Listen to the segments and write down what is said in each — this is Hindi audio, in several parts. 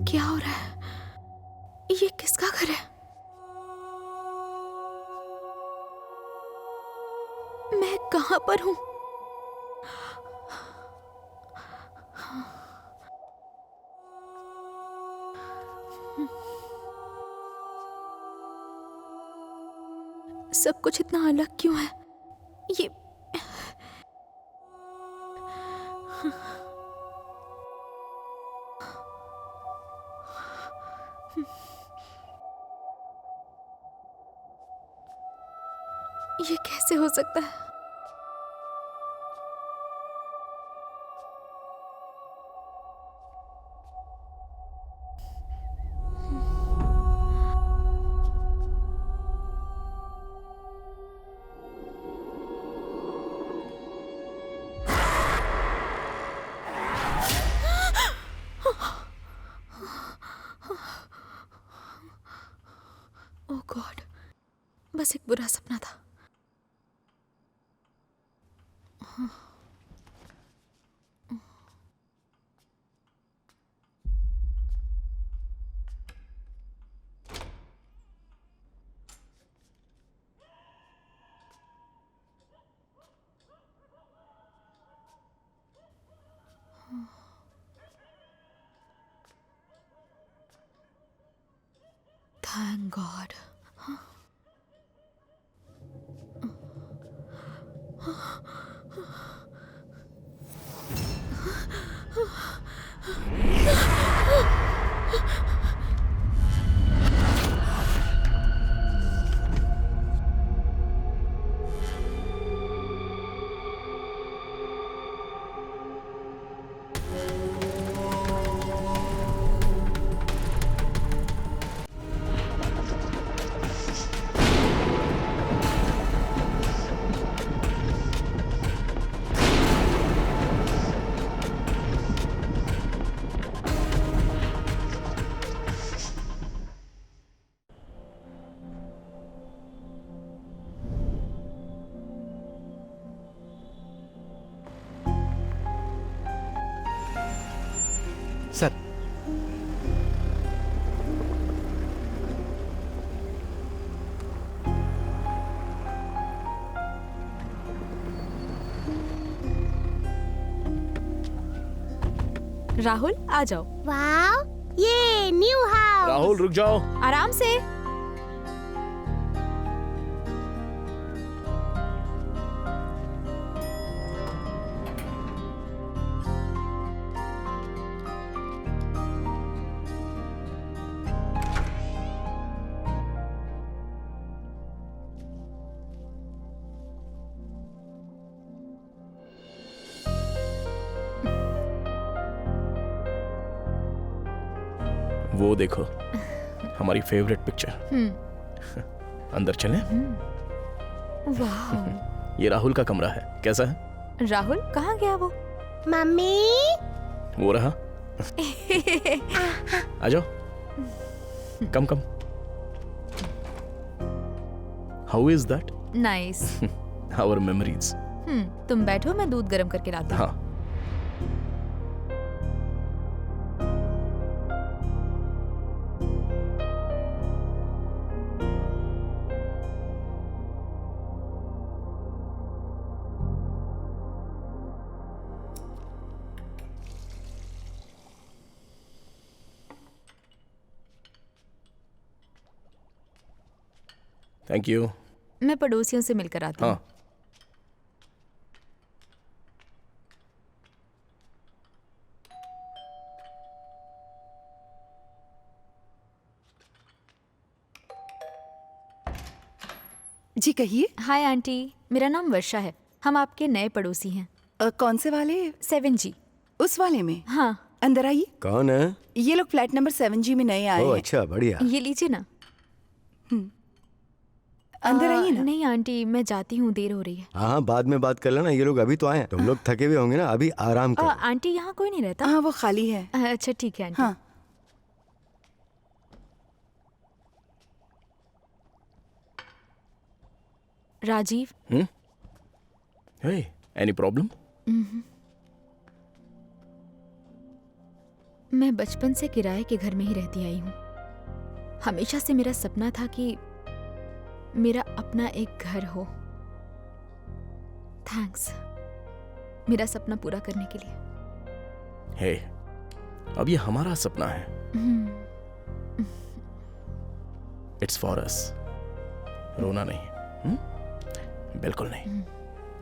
क्या हो रहा है? ये किसका घर है? मैं कहां पर हूं? सब कुछ इतना अलग क्यों है? ये ये कैसे हो सकता है? ओह गॉड, बस एक बुरा सपना था। Thank God. सर, राहुल आ जाओ। वाओ, ये न्यू हाउस। राहुल रुक जाओ। आराम से। वो देखो, हमारी फेवरेट पिक्चर। अंदर चलें? वाह। ये राहुल का कमरा है, कैसा है? राहुल कहाँ गया वो? मम्मी। वो रहा। आ जाओ। Come come. How is that? Nice. Our memories. तुम बैठो, मैं दूध गर्म करके लाती हूँ। हाँ। Thank you. मैं पड़ोसियों से मिलकर आती हूँ। हाँ। जी कहिए। हाय आंटी, मेरा नाम वर्षा है। हम आपके नए पड़ोसी हैं। कौन से वाले? 7G। उस वाले में? हाँ। अंदर आइए। कौन है? ये लोग फ्लैट नंबर 7G में नए आए ओह हैं। अच्छा, बढ़िया। ये लीजिए ना। अंदर आइए ना। नहीं आंटी, मैं जाती हूँ, देर हो रही है। हाँ, बाद में बात कर लेना, ये लोग अभी तो आए हैं। तुम लोग थके हुए होंगे ना, अभी आराम करो। आंटी यहाँ कोई नहीं रहता? हाँ, वो खाली है। अच्छा ठीक है आंटी। हाँ। राजीव। Hey, any problem? मैं बचपन से किराए के घर में ही रहती आई हूँ। हमेशा से मेरा सपना था कि मेरा अपना एक घर हो। थैंक्स मेरा सपना पूरा करने के लिए। हे, अब ये हमारा सपना है। It's for us. रोना नहीं, बिल्कुल नहीं।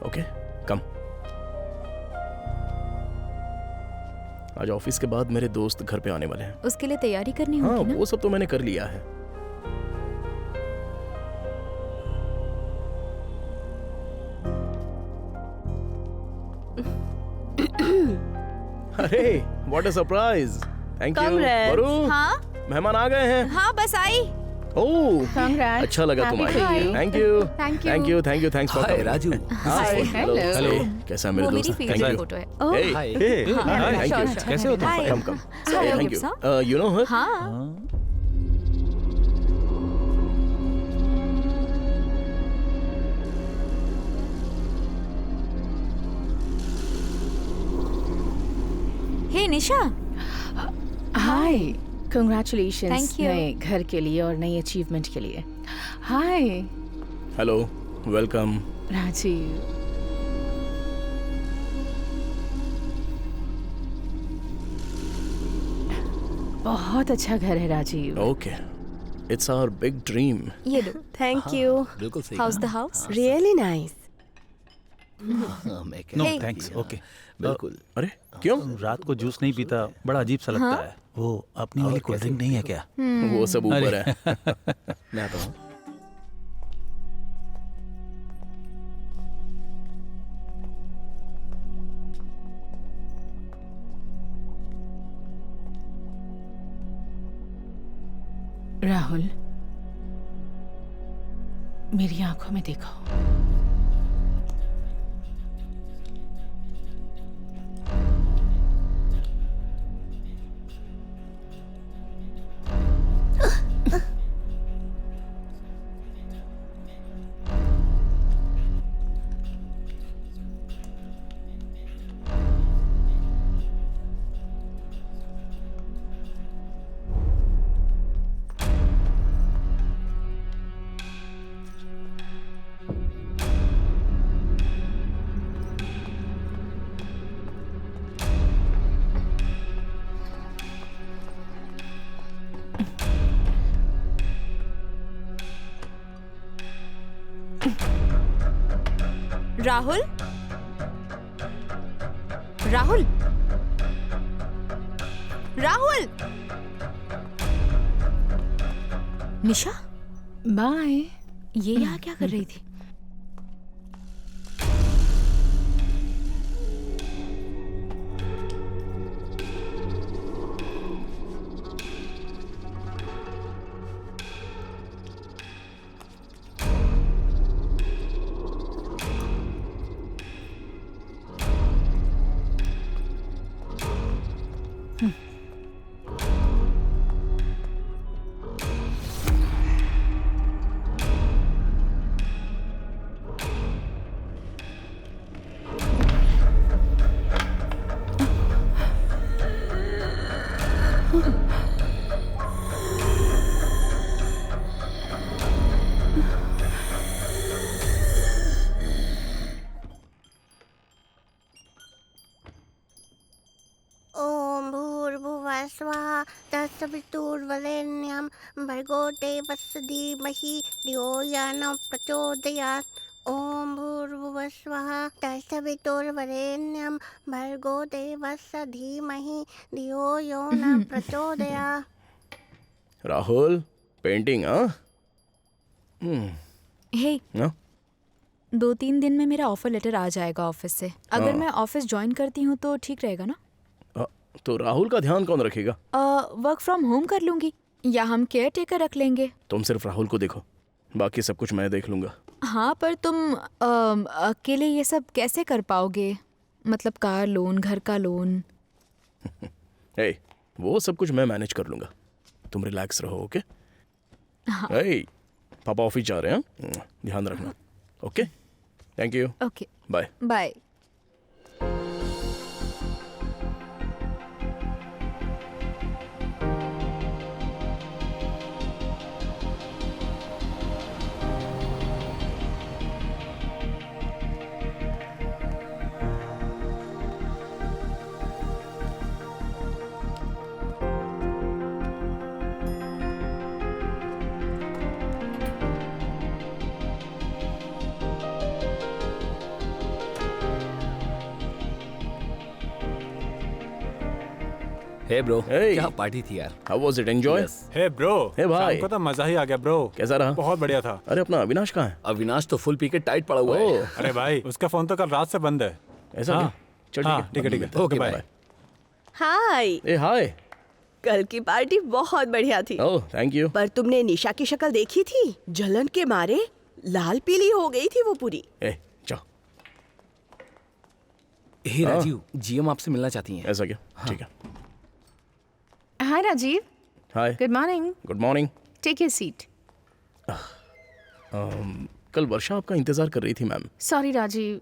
ओके, कम। आज ऑफिस के बाद मेरे दोस्त घर पे आने वाले हैं। उसके लिए तैयारी करनी हाँ, होगी ना? वो सब तो मैंने कर लिया है। अरे, what a surprise! Thank you. Varun, हाँ मेहमान आ गए हैं। हाँ बस आई। ओह, अच्छा लगा तुम आई। Thank you, Thank you. Thank you, thank you, thanks for coming. Raju hi, hello, Hello. कैसा है मेरे वो मेरी दोस्त? Favourite thank you. फोटो है। Hey, Hi. hey, हाँ, thank sure, you. sure. कैसे हो तुम? Hi. Come, come. Hello, Thank you. Gibson. You know her? हाँ हे निशा, हाय कंग्रेचुलेशंस Thank you. नए घर के लिए और नई अचीवमेंट के लिए। Hi hello, welcome. राजीव, बहुत अच्छा घर है Rajiv. Okay, it's our big dream. ये लो। Thank you. बिल्कुल सही house the house? Really nice. हाँ, मैं नो, कह थैंक्स। ओके बिल्कुल। अरे क्यों? रात को जूस नहीं पीता, बड़ा अजीब सा लगता है। वो अपनी वाली कोल्ड ड्रिंक नहीं है क्या? वो सब ऊपर है। मैं आता हूँ। राहुल, मेरी आंखों में देखो। राहुल, राहुल, राहुल। निशा, बाय। ये यहाँ क्या कर रही थी? ॐ भूर्भुवः स्वः तत्सवितुर्वरेण्यं भर्गो देवस्य धीमहि धियो यो न प्रचोदयात्। ॐ भूर्भुवः स्वः तत्सवितुर्वरेण्यं भर्गो देवस्य धीमहि धियो यो न प्रचोदयात्। राहुल, पेंटिंग? हाँ, हे, हाँ? 2-3 दिन में मेरा ऑफर लेटर आ जाएगा ऑफिस से। अगर हाँ। मैं ऑफिस ज्वाइन करती हूँ तो ठीक रहेगा ना? तो राहुल का ध्यान कौन रखेगा? वर्क फ्रॉम होम कर लूंगी या हम केयर टेकर रख लेंगे। तुम सिर्फ राहुल को देखो, बाकी सब कुछ मैं देख लूंगा। हाँ, पर तुम अकेले ये सब कैसे कर पाओगे? मतलब कार लोन, घर का लोन। हे, वो सब कुछ मैं मैनेज कर लूंगा। तुम रिलैक्स रहो, ओके? हाँ। हे, पापा ऑफिस जा रहे हैं, ध्यान रखना। Okay, thank you, okay, bye. 。 Bye. 。 . 。 । 。 . 。 . 。 . 。 . 。 . 。 . 。 . 。 . 。 . 。 . 。 . 。 . 。 . 。 . 。 . 。 . 。 . 。 . 。 . 。 . 。 . 。 . 。 . Hey bro, Hey. क्या पार्टी थी यार। How was it? Enjoy? Hey bro, hey भाई। शाम को तो मजा ही आ गया ब्रो। कैसा रहा? बहुत बढ़िया था। अरे अपना अविनाश कहाँ है? अविनाश तो फुल पी के टाइट पड़ा हुआ है। ओह, अरे भाई, उसका फोन तो कल रात से बंद है। ऐसा हाँ। क्या? चल हाँ, ठीक है, ठीक है। Okay, bye. बाय। हाय, ए हाय। कल की पार्टी बहुत बढ़िया थी। Oh thank you. पर तुमने निशा की शक्ल देखी थी? जलन के मारे लाल पीली हो गई थी वो पूरी। ए जाओ। हे राजीव, जीएम आपसे मिलना चाहती हैं। ऐसा क्या? ठीक है। Hi Rajiv, hi, good morning, good morning. Take your seat. कल वर्षा आपका इंतजार कर रही थी मैम। सॉरी राजीव,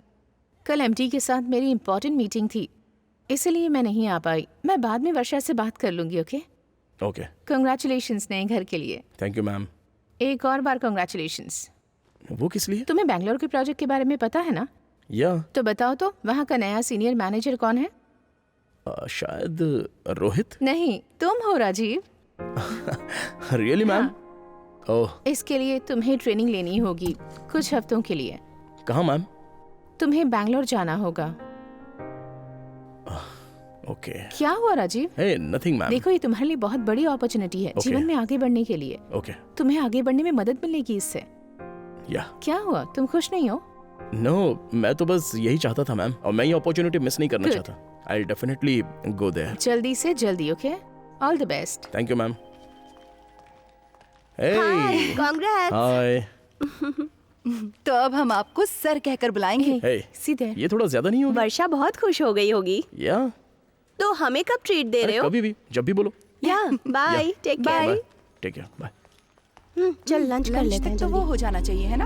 कल एमडी के साथ मेरी इंपॉर्टेंट मीटिंग थी, इसलिए मैं नहीं आ पाई। मैं बाद में वर्षा से बात कर लूंगी। ओके, ओके, कंग्रेचुलेशंस नए घर के लिए। Thank you ma'am. एक और बार कंग्रेचुलेशंस। वो किस लिए? तुम्हें बैंगलोर के प्रोजेक्ट के बारे में पता है ना? या तो बताओ तो, वहाँ का नया सीनियर मैनेजर कौन है? शायद रोहित। नहीं, तुम हो राजीव। Really ma'am? ओह, इसके लिए तुम्हें ट्रेनिंग लेनी होगी कुछ हफ्तों के लिए। कहाँ मैम? तुम्हें बैंगलोर जाना होगा। ओके। क्या हुआ राजीव? हे नथिंग मैम। देखो, ये तुम्हारे लिए बहुत बड़ी अपॉर्चुनिटी है Okay. जीवन में आगे बढ़ने के लिए। ओके, तुम्हें आगे बढ़ने में मदद मिलेगी इससे। या क्या हुआ, तुम खुश नहीं हो? नो, मैं तो बस यही चाहता था मैम, और मैं ये अपॉर्चुनिटी मिस नहीं करना Good. चाहता। I definitely go there. जल्दी से जल्दी। Okay, all the best. Thank you ma'am. Hey Congress. Hi. तो अब हम आपको सर कहकर बुलाएंगे। हे, सीधे। ये थोड़ा ज्यादा नहीं होगा? वर्षा बहुत खुश हो गई होगी। या तो हमें कब ट्रीट दे अरे रहे हो? कभी भी, जब भी बोलो। या bye, take care. Bye, take care, bye. चल लंच कर लंच लेते हैं तक तो वो जल्दी। हो जाना चाहिए, है ना?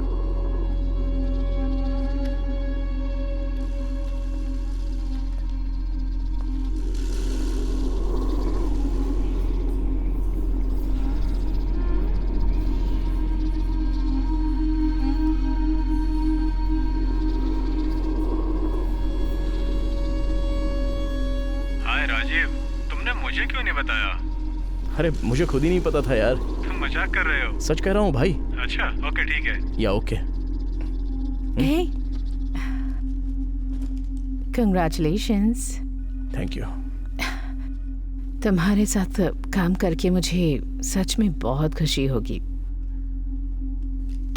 हाय राजीव, तुमने मुझे क्यों नहीं बताया? अरे मुझे खुद ही नहीं पता था यार। तुम मजाक कर रहे हो? सच कह रहा हूँ भाई। अच्छा, ओके ठीक है। या okay. Hey, congratulations. Thank you. तुम्हारे साथ काम करके मुझे सच में बहुत खुशी होगी।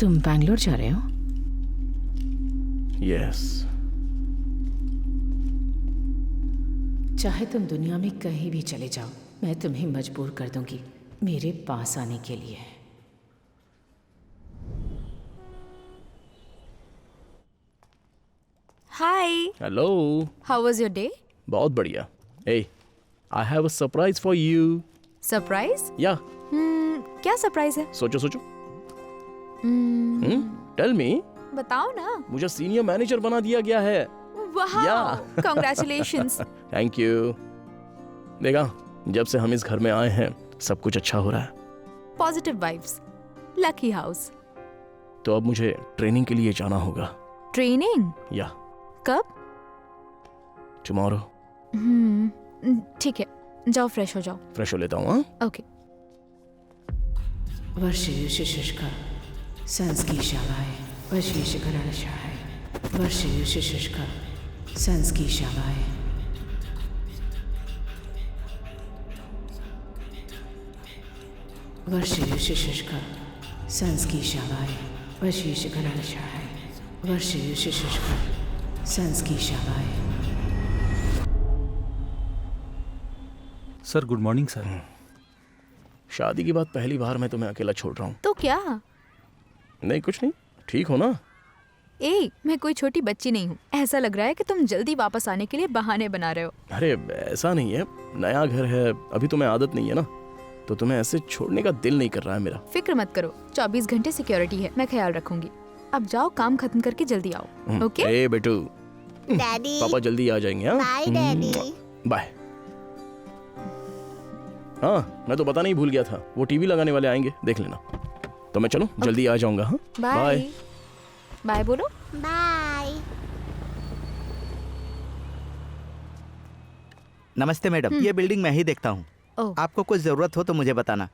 तुम बैंगलोर जा रहे हो? यस। चाहे तुम दुनिया में कहीं भी चले जाओ, मैं तुम्हें मजबूर कर दूंगी मेरे पास आने के लिए। Hi, hello. How was your day? बहुत बढ़िया। Hey, I have a surprise for you. Surprise? या क्या सरप्राइज है? सोचो सोचो। Tell me. बताओ ना। मुझे सीनियर मैनेजर बना दिया गया है। वाह, Yeah. कांग्रेचुलेशंस। Thank you. देखा, जब से हम इस घर में आए हैं सब कुछ अच्छा हो रहा है। Positive vibes. Lucky house. तो अब मुझे ट्रेनिंग के लिए जाना होगा। ट्रेनिंग? या कब? टुमारो। ठीक है, जाओ फ्रेश हो जाओ। फ्रेश हो लेता हूँ। हाँ, ओके। वर्षयुष्का संस्कीशावाय वर्षयुष्करणशाय वर्षयुष्का संस्कीशावाय। वर्षयुष्का संस्कीशावाय वर्षयुष्करणशाय वर्षयुष्का संस्कीशावाय। Sir good morning sir. शादी के बाद पहली बार मैं तुम्हें अकेला छोड़ रहा हूँ। तो क्या? नहीं कुछ नहीं, ठीक हो ना? ए, मैं कोई छोटी बच्ची नहीं हूँ। ऐसा लग रहा है कि तुम जल्दी वापस आने के लिए बहाने बना रहे हो। अरे ऐसा नहीं है, नया घर है, अभी तुम्हें आदत नहीं है ना, तो तुम्हें ऐसे छोड़ने का दिल नहीं कर रहा है मेरा। फिक्र मत करो, 24 घंटे सिक्योरिटी है, मैं ख्याल रखूंगी। अब जाओ, काम खत्म करके जल्दी आओ। ओके? ए बेटू, डैडी। पापा जल्दी आ जाएंगे। हाँ, बाय डैडी। बाय। हाँ, मैं तो पता नहीं भूल गया था, वो टीवी लगाने वाले आएंगे, देख लेना। तो मैं चलूं, जल्दी आ जाऊंगा। हाँ, बाय। बाय बोलो। बाय। नमस्ते मैडम, ये बिल्डिंग मैं ही देखता हूँ। ओह। आपको कुछ जरूरत हो तो मुझे बताना।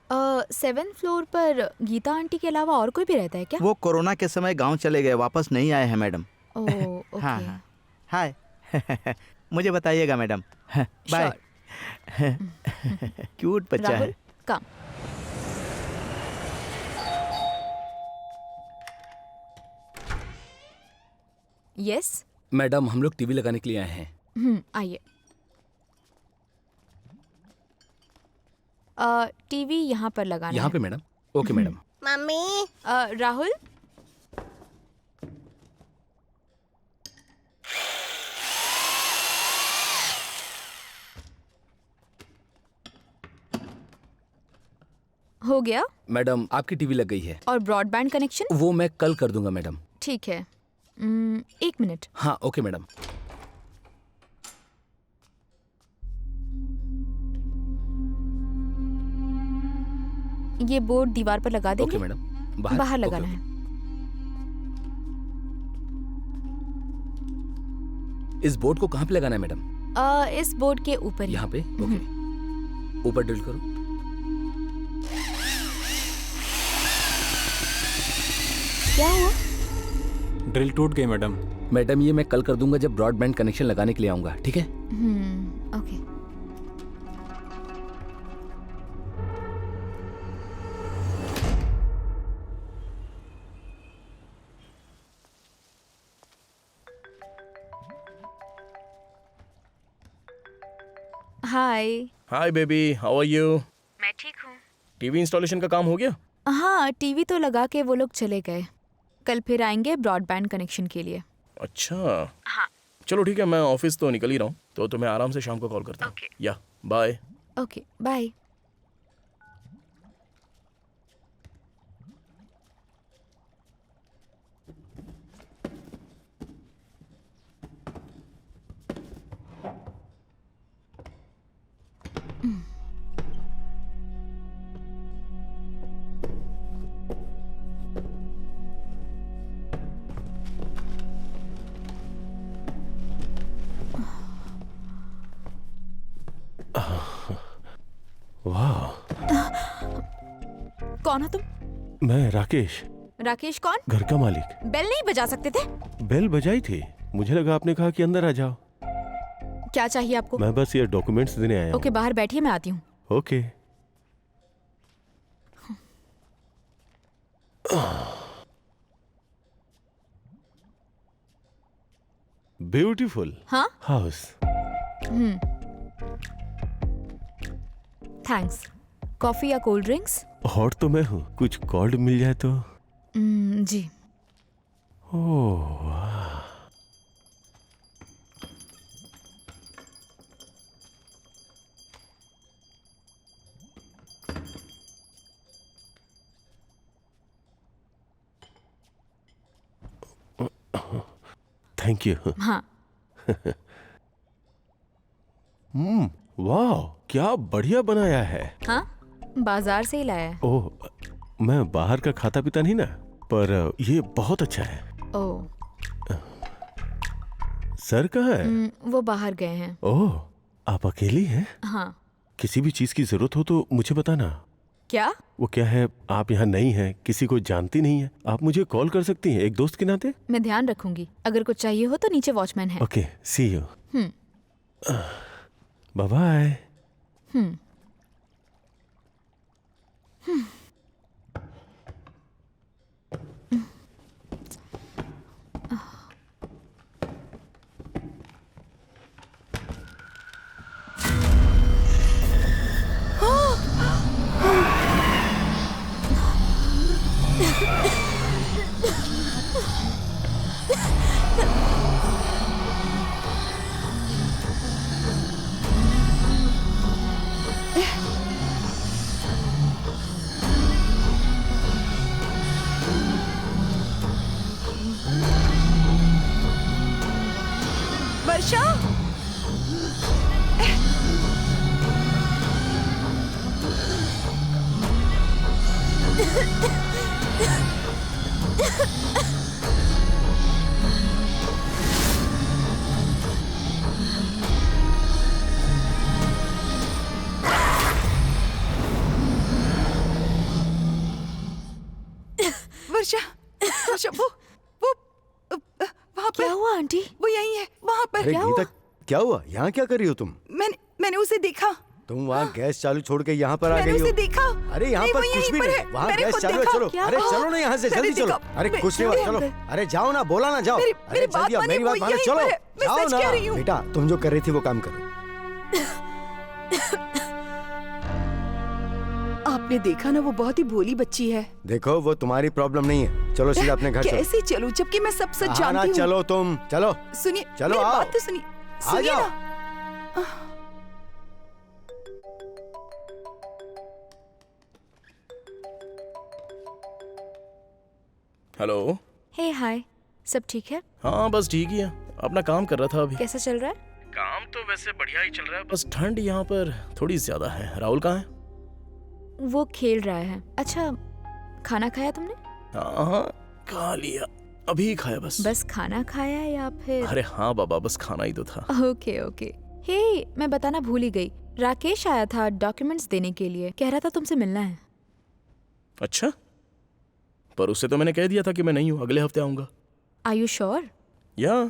7th फ्लोर पर गीता आंटी के अलावा और कोई भी रहता है क्या? वो कोरोना के समय गांव चले गए, वापस नहीं आए हैं मैडम। ओह, ओके। हाँ हाँ, हाय। मुझे बताइएगा मैडम। बाय। क्यूट बच्चा राहुल है। कम। यस। मैडम हम लोग टीवी लगाने के लिए आए हैं। आइए। टीवी यहाँ पर लगाना यहाँ है। पे madam. Okay madam. Mummy Rahul हो गया। मैडम आपकी टीवी लग गई है। और ब्रॉडबैंड कनेक्शन? वो मैं कल कर दूंगा मैडम। ठीक है। 1 मिनट। हाँ ओके मैडम। ये बोर्ड दीवार पर लगा देंगे? Okay madam. बाहर ओके, लगाना ओके। है। इस बोर्ड को कहाँ पे लगाना है मैडम? इस बोर्ड के ऊपर ही। यहाँ पे? ओके। ऊपर ड्रिल करो। क्या हुआ? ड्रिल टूट गई मैडम। मैडम ये मैं कल कर दूंगा जब ब्रॉडबैंड कनेक्शन लगाने के लिए आऊंगा, ठीक है? Okay. Hi. Hi baby, how are you? मैं ठीक हूँ। टीवी इंस्टॉलेशन का काम हो गया? हाँ, टीवी तो लगा के वो लोग चले गए। कल फिर आएंगे ब्रॉडबैंड कनेक्शन के लिए। अच्छा। हाँ। चलो ठीक है, मैं ऑफिस तो निकल ही रहा हूँ, तो तुम्हें आराम से शाम को कॉल करता हूँ। या बाय। Okay bye. वाह। कौन हो तुम? मैं राकेश। राकेश कौन? घर का मालिक। बेल नहीं बजा सकते थे? बेल बजाई थी, मुझे लगा आपने कहा कि अंदर आ जाओ। क्या चाहिए आपको? मैं बस ये डॉक्यूमेंट्स देने आया हूँ। ओके, बाहर बैठिए, मैं आती हूँ। ओके। ब्यूटीफुल हाँ? हाउस। थैंक्स। कॉफी या कोल्ड ड्रिंक्स? हॉट तो मैं हूँ, कुछ कोल्ड मिल जाए तो। जी। Oh thank you. हाँ। वाह, क्या बढ़िया बनाया है। हाँ, बाजार से ही लाया है। ओह, मैं बाहर का खाता पीता नहीं ना, पर ये बहुत अच्छा है। ओह। सर कहाँ है? वो बाहर गए हैं। ओह, आप अकेली हैं? हाँ। किसी भी चीज की जरूरत हो तो मुझे बताना। क्या? वो क्या है, आप यहाँ नई हैं, किसी को जानती नहीं है, आप मुझे कॉल कर सकती हैं एक दोस्त के नाते। मैं ध्यान रखूंगी, अगर कुछ चाहिए हो तो नीचे वॉचमैन है। Okay, see you. Bye bye. Varsha, Varsha, Varsha, वो वहाँ पर। क्या हुआ आंटी? वो यहीं है, वहाँ पर। अरे क्या गीता, हुआ? क्या हुआ? यहाँ क्या कर रही हो तुम? मैंने मैंने उसे देखा। तुम वहाँ गैस चालू छोड़ के यहाँ पर आ मैंने गई हो। उसे देखा। अरे यहाँ नहीं, पर वो कुछ यहीं भी पर नहीं, है। वहाँ मैंने गैस खुद चालू है। देखा। चलो, क्या? अरे चलो ना यहाँ से, मैंने जल्दी चलो। देखा। अरे कुछ नहीं हुआ, चलो। अरे जाओ ना, बोला ना, जाओ। अरे मेरी बात जल्दी आओ, मानिए, मेरी वो बात मानो, यहीं चलो पर है। मैं जाओ सच ना। कह रही हूँ। बेटा तुम जो कर रही थी वो काम करो। आपने देखा ना, वो बहुत ही भोली बच्ची है। देखो वो तुम्हारी प्रॉब्लम नहीं है, चलो सीधा अपने घर चलो। कैसे चलूं जबकि मैं सब सच हाँ ना, जानती हूँ। चलो तुम, चलो सुनिए, चलो, मेरी आओ। बात तो सुनिए। आ सुनिए जाओ। ना। हेलो। हे हाय, सब ठीक है? हाँ बस ठीक ही है, अपना काम कर रहा था अभी। कैसा चल रहा है? काम तो वैसे बढ़िया ही चल रहा है, बस ठंड यहाँ पर थोड़ी ज्यादा है। राहुल कहाँ है? वो खेल रहा है। अच्छा, खाना खाया तुमने? हाँ खा लिया, अभी ही खाया बस। बस खाना खाया या फिर? अरे हाँ बाबा, बस खाना ही तो था। Okay okay. हे, मैं बताना भूल ही गई। राकेश आया था डॉक्यूमेंट्स देने के लिए, कह रहा था तुमसे मिलना है। अच्छा, पर उससे तो मैंने कह दिया था कि मैं नहीं हूँ, अगले हफ्ते आऊंगा। Are you sure? या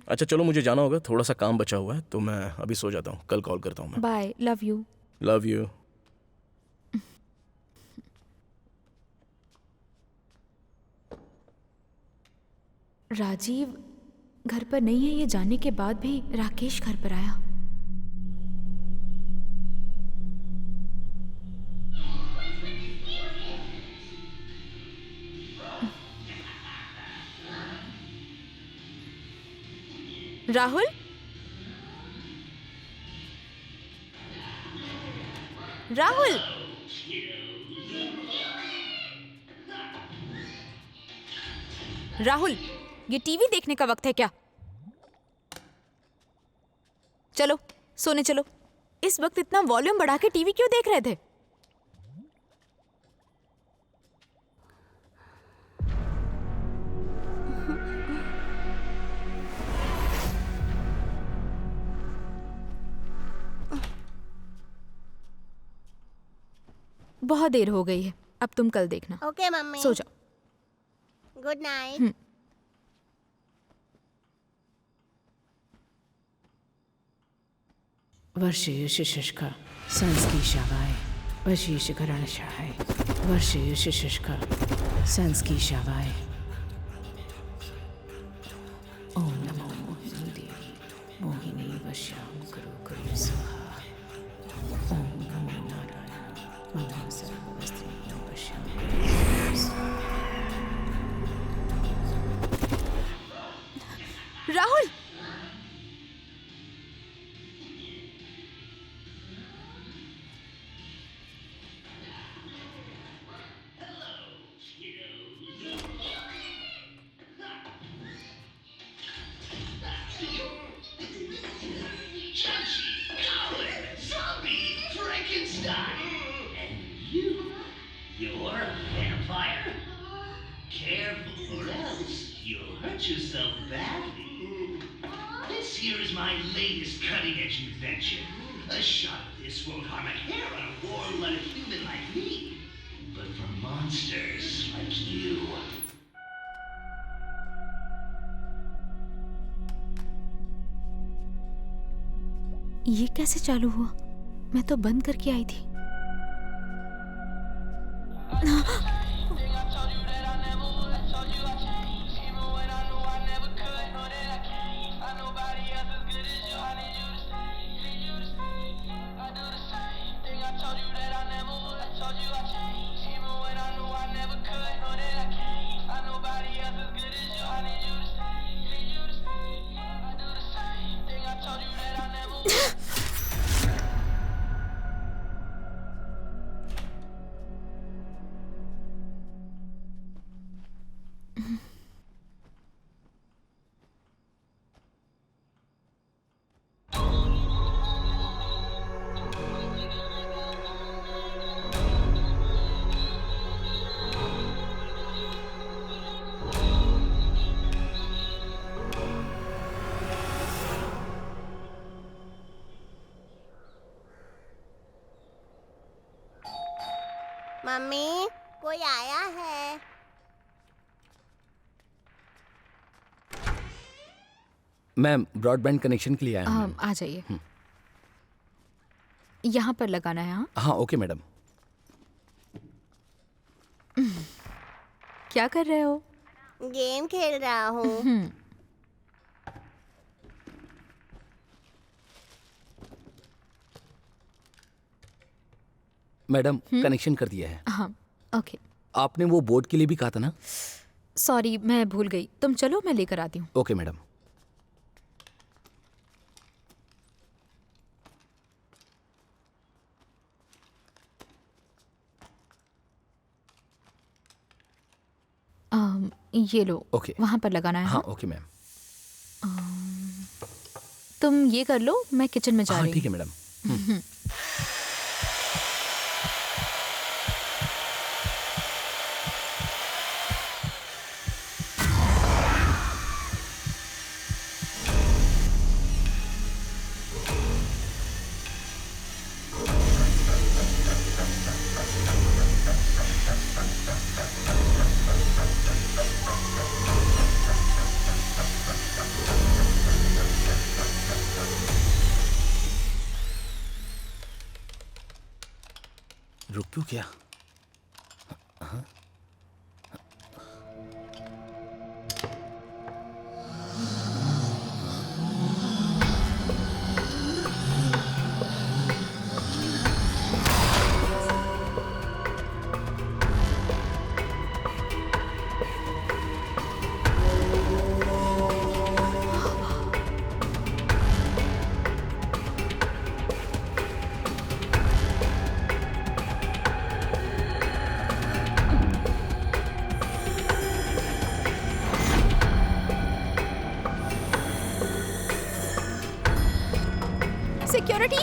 अच्छा चलो, मुझे जाना होगा, थोड़ा सा काम बचा हुआ है, तो मैं अभी सो जाता हूँ, कल कॉल करता हूँ मैं। Bye, love you. Love you. Rajiv घर पर नहीं है ये जानने के बाद भी राकेश घर पर आया। राहुल, राहुल, राहुल, ये टीवी देखने का वक्त है क्या? चलो सोने चलो। इस वक्त इतना वॉल्यूम बढ़ा के टीवी क्यों देख रहे थे? बहुत देर हो गई है, अब तुम कल देखना। ओके मम्मी, सो जाओ। Good night. वर्षयुष्का संस्कीशावाय वशीषकरणशाय वर्षयुष्का संस्कीशावाय। ओम नमो मोहिनी देवी मोहिनी वश्याम करो करो स्वाहा। ओम नमो नारायण मम सर्वस्त्री वश्याम करो स्वाहा। राहुल, ये कैसे चालू हुआ? मैं तो बंद करके आई थी। मम्मी, कोई आया है? मैं ब्रॉडबैंड कनेक्शन के लिए आया हूँ। आ जाइए। यहाँ पर लगाना है। हाँ, हाँ ओके मैडम। क्या कर रहे हो? गेम खेल रहा हूँ। मैडम कनेक्शन कर दिया है। हाँ, ओके। आपने वो बोर्ड के लिए भी कहा था ना? सॉरी, मैं भूल गई। तुम चलो, मैं लेकर आती हूँ। Okay madam. ये लो। ओके। वहाँ पर लगाना है। हाँ हाँ? Okay ma'am. तुम ये कर लो, मैं किचन में जा हाँ रही ठीक है हूँ। मैडम। रुक क्यों क्या? सिक्योरिटी,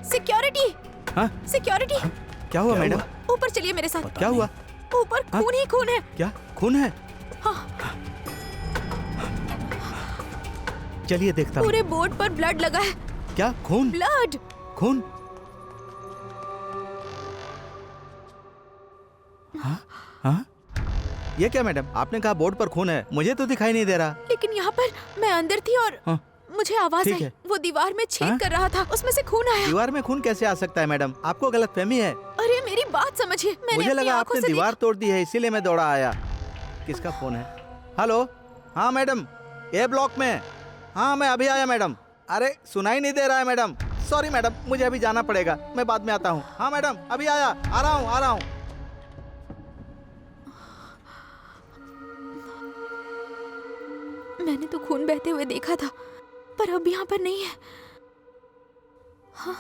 सिक्योरिटी, हाँ? सिक्योरिटी। क्या हुआ मैडम? ऊपर चलिए मेरे साथ। क्या हुआ? ऊपर खून ही खून है। क्या खून है? चलिए देखता हूँ। पूरे बोर्ड पर ब्लड लगा है। क्या खून? ब्लड। खून? हाँ? हाँ? ये क्या मैडम? आपने कहा बोर्ड पर खून है, मुझे तो दिखाई नहीं दे रहा। लेकिन यहाँ पर मैं अंदर थी और हाँ? मुझे आवाज ठीक आई। है। वो दीवार में छेद हाँ? कर रहा था, उसमें से खून आया। दीवार में खून कैसे आ सकता है मैडम? आपको गलतफहमी है। अरे मेरी बात समझिए, मैंने मुझे अपनी लगा आंखों आपने से दीवार तोड़ दी है, इसीलिए मैं दौड़ा आया। किसका फोन है? हेलो, हाँ मैडम, ए ब्लॉक में। हाँ मैं अभी आया मैडम। अरे सुनाई नहीं दे रहा है मैडम। सॉरी मैडम, मुझे अभी जाना पड़ेगा, मैं बाद में आता हूँ। हाँ मैडम अभी आया, आ रहा हूँ। मैंने तो खून बहते हुए देखा था, पर अब यहाँ पर नहीं है। हाँ।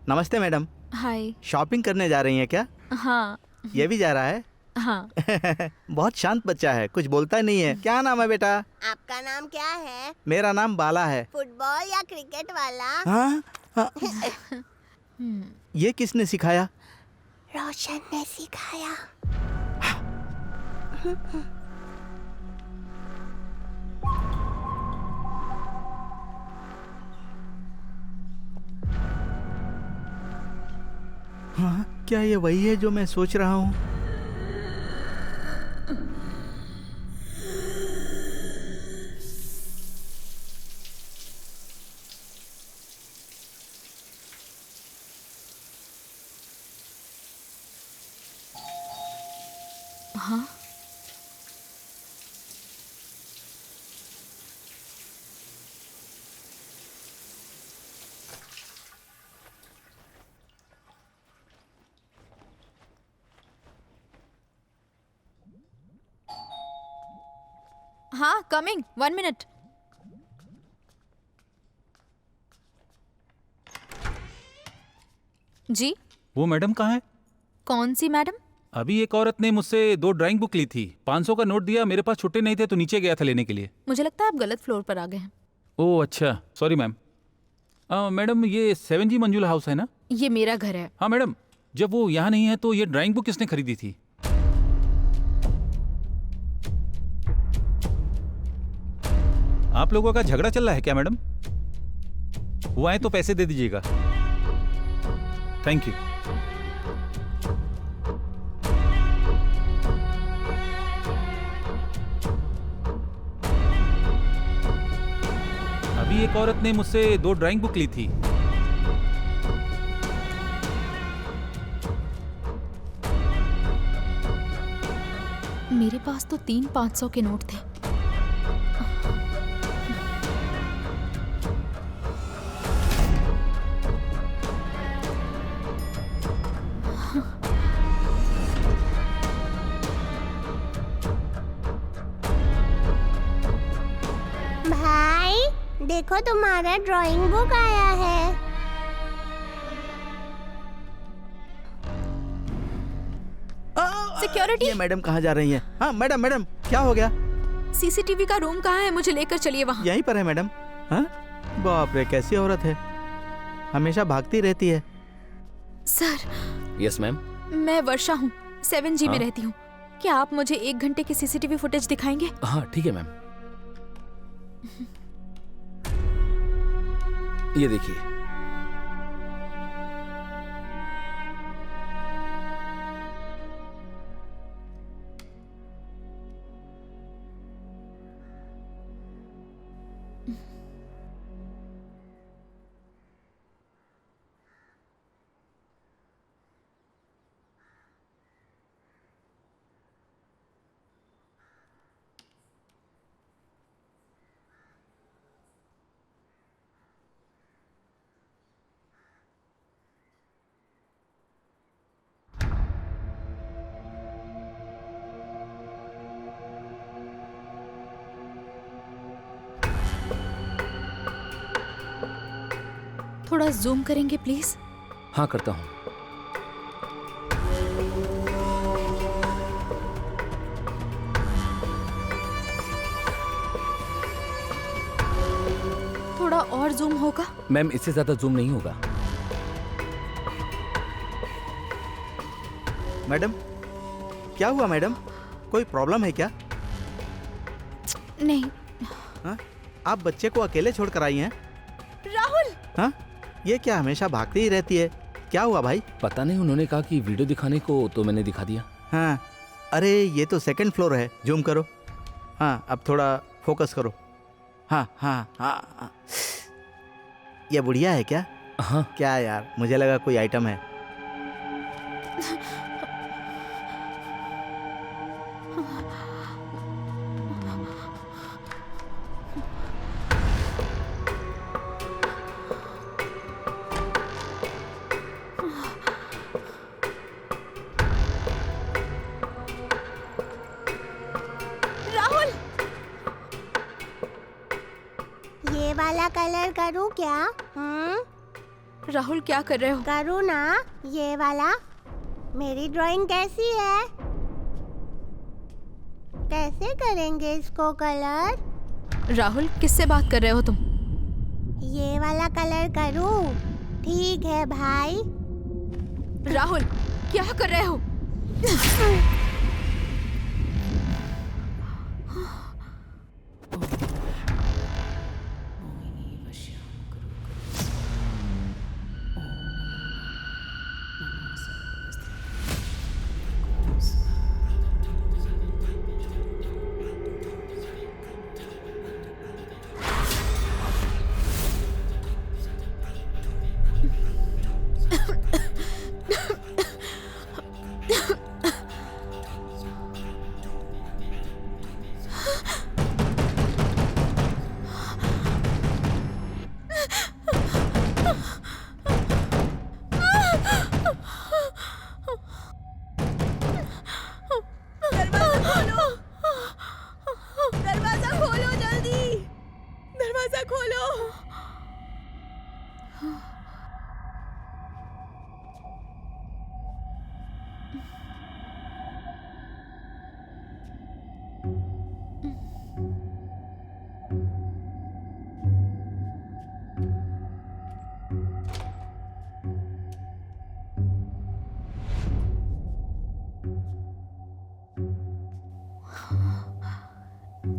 नमस्ते मैडम। हाय। शॉपिंग करने जा रही हैं क्या? हाँ। ये भी जा रहा है? हाँ। बहुत शांत बच्चा है, कुछ बोलता नहीं है। क्या नाम है बेटा? आपका नाम क्या है? मेरा नाम बाला है। फुटबॉल या क्रिकेट वाला? हाँ? हाँ। ये किसने सिखाया? रोशन ने सिखाया। हाँ, क्या ये वही है जो मैं सोच रहा हूँ? हाँ। हाँ, कमिंग, 1 मिनट। जी? वो मैडम कहाँ है? कौन सी मैडम? अभी एक औरत ने मुझसे 2 ड्राइंग बुक ली थी, 500 का नोट दिया, मेरे पास छुट्टे नहीं थे तो नीचे गया था लेने के लिए। मुझे लगता है आप गलत फ्लोर पर आ गए हैं। ओह अच्छा, सॉरी मैम। मैडम ये 7G मंजुला हाउस है ना? ये मेरा घर है। हाँ मैडम, जब वो यहाँ नहीं है तो ये ड्राइंग बुक किसने खरीदी थी? आप लोगों का झगड़ा चल रहा है क्या मैडम? वो आए तो पैसे दे दीजिएगा। Thank you. अभी एक औरत ने मुझसे 2 ड्राइंग बुक ली थी। मेरे पास तो 3 500 के नोट थे। भाई देखो तुम्हारा ड्राइंग बुक आया है। सिक्योरिटी। ये मैडम कहाँ जा रही हैं? हाँ मैडम, मैडम क्या हो गया? सीसीटीवी का रूम कहाँ है? मुझे लेकर चलिए वहाँ। यहीं पर है मैडम। हाँ बाप रे, कैसी औरत है, हमेशा भागती रहती है। सर। Yes ma'am. मैं वर्षा हूँ, 7G में हाँ? रहती हूँ। क्या आप मुझे 1 घंटे की सीसीटीवी फुटेज दिखाएंगे? हाँ ठीक है मैम। ये देखिए। थोड़ा जूम करेंगे प्लीज? हाँ करता हूँ। थोड़ा और जूम होगा? मैम इससे ज्यादा जूम नहीं होगा। मैडम क्या हुआ मैडम, कोई प्रॉब्लम है क्या? नहीं। हाँ? आप बच्चे को अकेले छोड़ कर आई हैं? राहुल। हाँ ये क्या हमेशा भागती ही रहती है, क्या हुआ भाई? पता नहीं, उन्होंने कहा कि वीडियो दिखाने को, तो मैंने दिखा दिया। हाँ अरे ये तो 2nd फ्लोर है, जूम करो। हाँ अब थोड़ा फोकस करो। हाँ हाँ हाँ, हाँ। ये बुढ़िया है क्या? हाँ। क्या यार, मुझे लगा कोई आइटम है। ये वाला कलर करूँ क्या? राहुल क्या कर रहे हो? करूँ ना ये वाला? मेरी ड्राइंग कैसी है? कैसे करेंगे इसको कलर? राहुल किससे बात कर रहे हो तुम? ये वाला कलर करूँ? ठीक है भाई। राहुल क्या कर रहे हो? दरवाजा खोलो जल्दी, दरवाजा खोलो।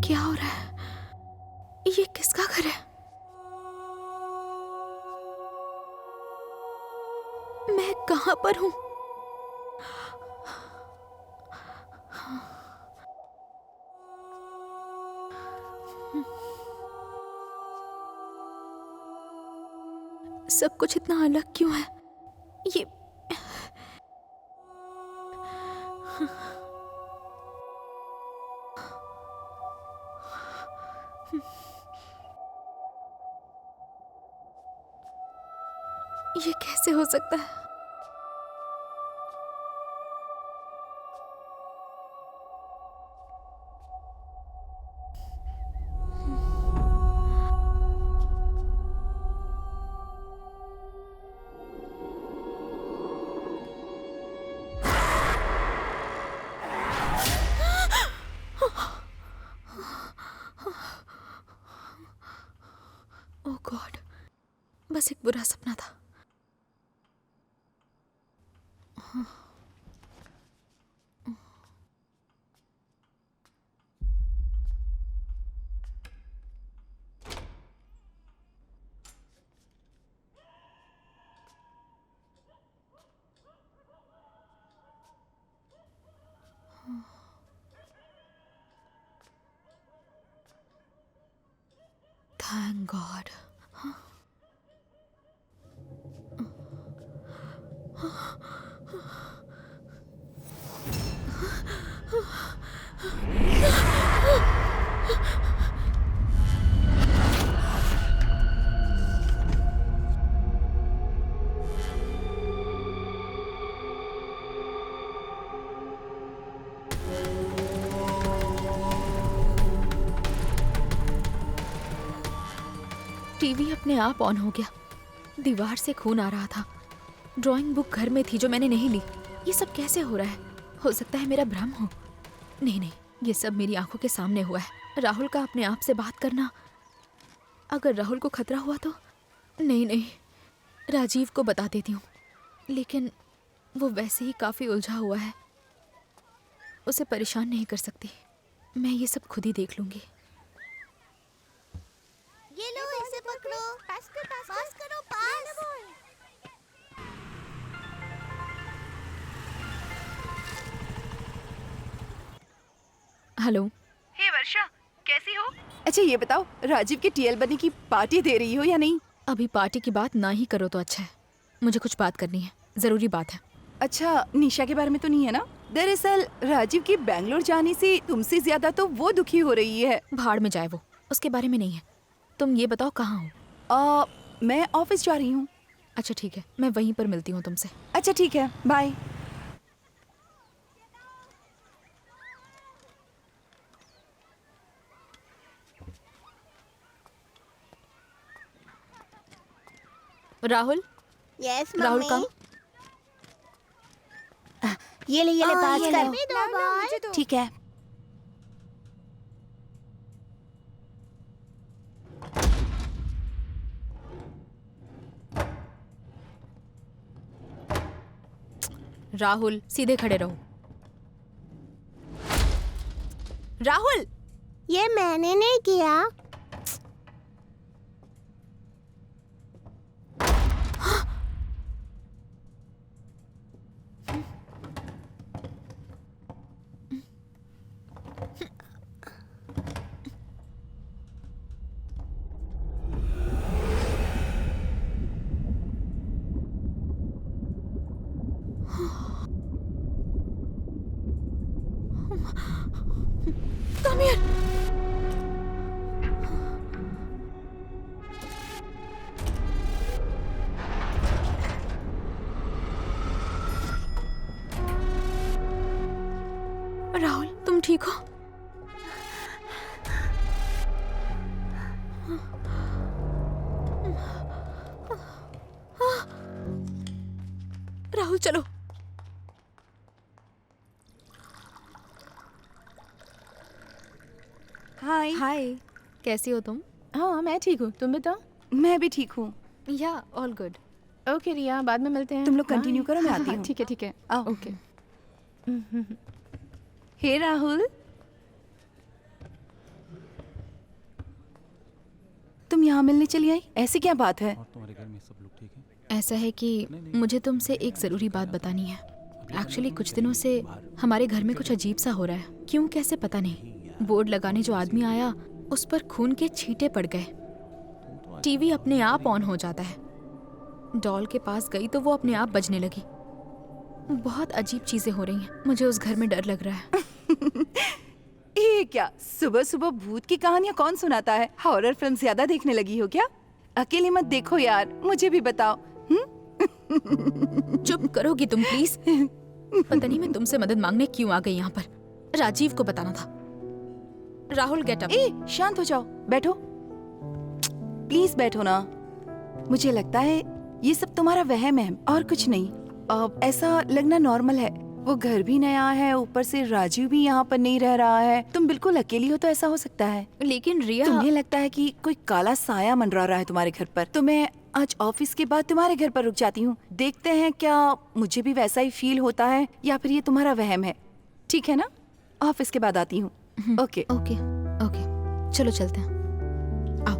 क्या हो रहा है? ये किसका घर है? मैं कहां पर हूं? सब कुछ इतना अलग क्यों है? ये ये कैसे हो सकता है? ओह गॉड, बस एक बुरा सपना था। Thank God. टीवी अपने आप ऑन हो गया। दीवार से खून आ रहा था। ड्राइंग बुक घर में थी जो मैंने नहीं ली। ये सब कैसे हो रहा है? हो सकता है मेरा भ्रम हो। नहीं, ये सब मेरी आंखों के सामने हुआ है। राहुल का अपने आप से बात करना। अगर राहुल को खतरा हुआ तो नहीं, राजीव को बता देती हूँ। लेकिन वो वैसे ही काफी उलझा हुआ है, उसे परेशान नहीं कर सकती। मैं ये सब खुद ही देख लूंगी। ये लो, इसे पकड़ो। पास करो, पास। हेलो। हे वर्षा, कैसी हो? अच्छा ये बताओ, राजीव की टीएल बनी की पार्टी दे रही हो या नहीं? अभी पार्टी की बात ना ही करो तो अच्छा है। मुझे कुछ बात करनी है, जरूरी बात है। अच्छा, निशा के बारे में तो नहीं है ना? दरअसल राजीव की बैंगलोर जाने से तुमसे ज्यादा तो वो दुखी हो रही है। भाड़ में जाए वो, उसके बारे में नहीं है। तुम ये बताओ कहाँ हो? मैं ऑफिस जा रही हूँ। अच्छा ठीक है, मैं वहीं पर मिलती हूँ तुमसे। अच्छा ठीक है, bye. Rahul. Yes Rahul mummy. ये ले पास कर। ठीक है। राहुल सीधे खड़े रहो। राहुल, ये मैंने नहीं किया। Come here. राहुल, तुम ठीक हो? राहुल चलो। हाय। कैसी हो तुम? हाँ मैं ठीक हूँ, तुम बताओ। मैं भी ठीक हूँ। या ऑल गुड। ओके रिया, बाद में मिलते हैं। तुम लोग कंटिन्यू Bye. करो, मैं हाँ, आती हाँ, हूँ। ठीक है। आओ। ओके। हे राहुल, तुम यहाँ मिलने चली आई, ऐसी क्या बात है? और तुम्हारे घर में सब लोग ठीक हैं? ऐसा है कि मुझे तुमसे एक ज़रूरी बात बतानी है। एक्चुअली कुछ दिनों से हमारे घर में कुछ अजीब सा हो रहा है। क्यों कैसे पता नहीं। बोर्ड लगाने जो आदमी आया उस पर खून के छींटे पड़ गए। टीवी अपने आप ऑन हो जाता है। डॉल के पास गई तो वो अपने आप बजने लगी। बहुत अजीब चीजें हो रही हैं। मुझे उस घर में डर लग रहा है। ये क्या सुबह सुबह भूत की कहानियाँ कौन सुनाता है? हॉरर फिल्म ज्यादा देखने लगी हो क्या? अकेले मत देखो यार, मुझे भी बताओ। चुप करोगी तुम प्लीज? पता नहीं मैं तुमसे मदद मांगने क्यों आ गई यहाँ पर। राजीव को बताना था। Rahul get up. ए शांत हो जाओ, बैठो प्लीज, बैठो ना। मुझे लगता है ये सब तुम्हारा वहम है और कुछ नहीं। ऐसा लगना नॉर्मल है। वो घर भी नया है, ऊपर से राजीव भी यहाँ पर नहीं रह रहा है। तुम बिल्कुल अकेली हो तो ऐसा हो सकता है। लेकिन रिया, तुम्हें लगता है कि कोई काला साया मंडरा रहा है तुम्हारे घर पर। तो मैं आज ऑफिस के बाद तुम्हारे घर पर रुक जाती हूँ। देखते हैं क्या मुझे भी वैसा ही फील होता है या फिर ये तुम्हारा वहम है। ठीक है ना? ऑफिस के बाद आती हूँ। ओके ओके ओके, चलो चलते हैं। आओ।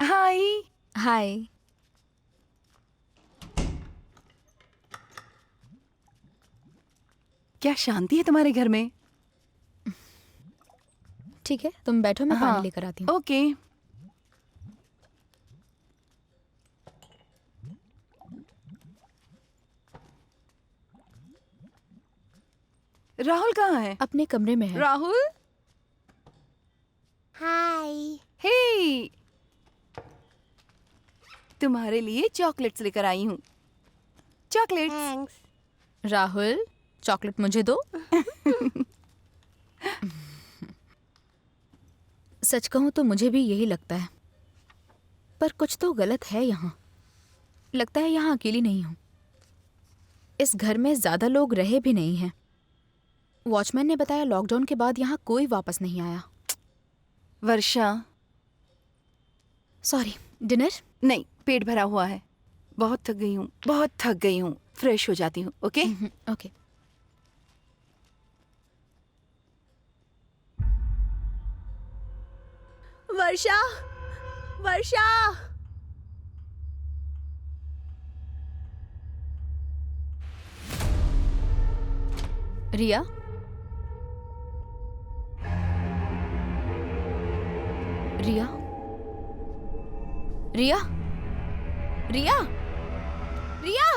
हाय। हाय। क्या शांति है तुम्हारे घर में? ठीक है, तुम बैठो, मैं पानी लेकर आती हूँ। ओके। राहुल कहाँ है? अपने कमरे में है। राहुल, हाय। हे, तुम्हारे लिए चॉकलेट्स लेकर आई हूँ। चॉकलेट्स। थैंक्स। राहुल, चॉकलेट मुझे दो। सच कहूं तो मुझे भी यही लगता है, पर कुछ तो गलत है यहाँ। लगता है यहाँ अकेली नहीं हूँ। इस घर में ज्यादा लोग रहे भी नहीं हैं। वॉचमैन ने बताया लॉकडाउन के बाद यहाँ कोई वापस नहीं आया। वर्षा, सॉरी, डिनर? नहीं, पेट भरा हुआ है। बहुत थक गई हूँ, बहुत थक गई हूँ। फ्रेश हो जाती हूँ। ओके? ओके। वर्षा, वर्षा, रिया, रिया, रिया, रिया, रिया।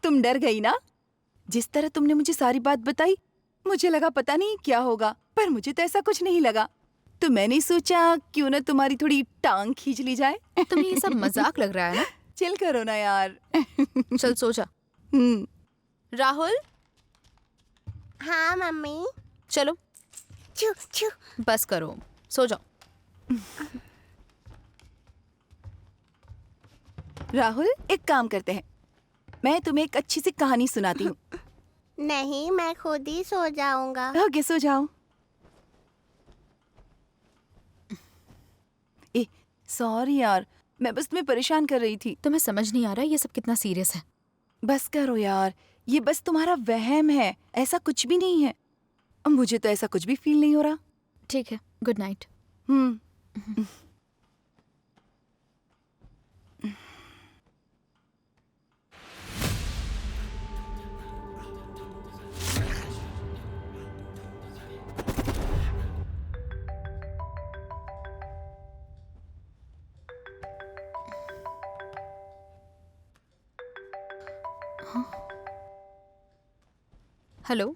तुम डर गई ना? जिस तरह तुमने मुझे सारी बात बताई, मुझे लगा पता नहीं क्या होगा, पर मुझे तो ऐसा कुछ नहीं लगा। तो मैंने सोचा क्यों ना तुम्हारी थोड़ी टांग खींच ली जाए। तुम्हें ये सब मजाक लग रहा है ना? चिल करो ना यार। चल सो जा। राहुल। हाँ मम्मी। चलो। छू छू। बस करो, सो जाओ। राहुल, एक काम करते हैं, मैं तुम्हें एक अच्छी सी कहानी सुनाती हूँ। नहीं, मैं खुद ही सो जाऊंगा। ओके, सो जाओ। ए, सॉरी यार, मैं बस तुम्हें परेशान कर रही थी। तुम्हें समझ नहीं आ रहा ये सब कितना सीरियस है। बस करो यार, ये बस तुम्हारा वहम है, ऐसा कुछ भी नहीं है। मुझे तो ऐसा कुछ भी फील नहीं हो रहा। ठीक है, गुड नाइट। हेलो।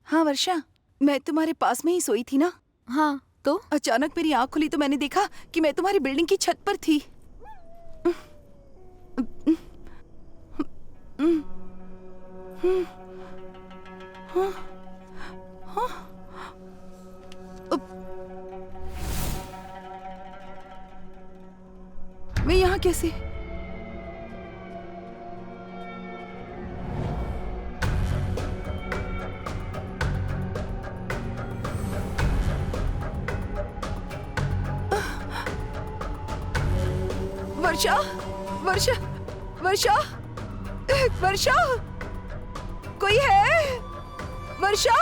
हाँ वर्षा, मैं तुम्हारे पास में ही सोई थी ना। हाँ, तो अचानक मेरी आँख खुली तो मैंने देखा कि मैं तुम्हारी बिल्डिंग की छत पर थी। मैं यहाँ कैसे? वर्षा, वर्षा, वर्षा, वर्षा, कोई है? वर्षा,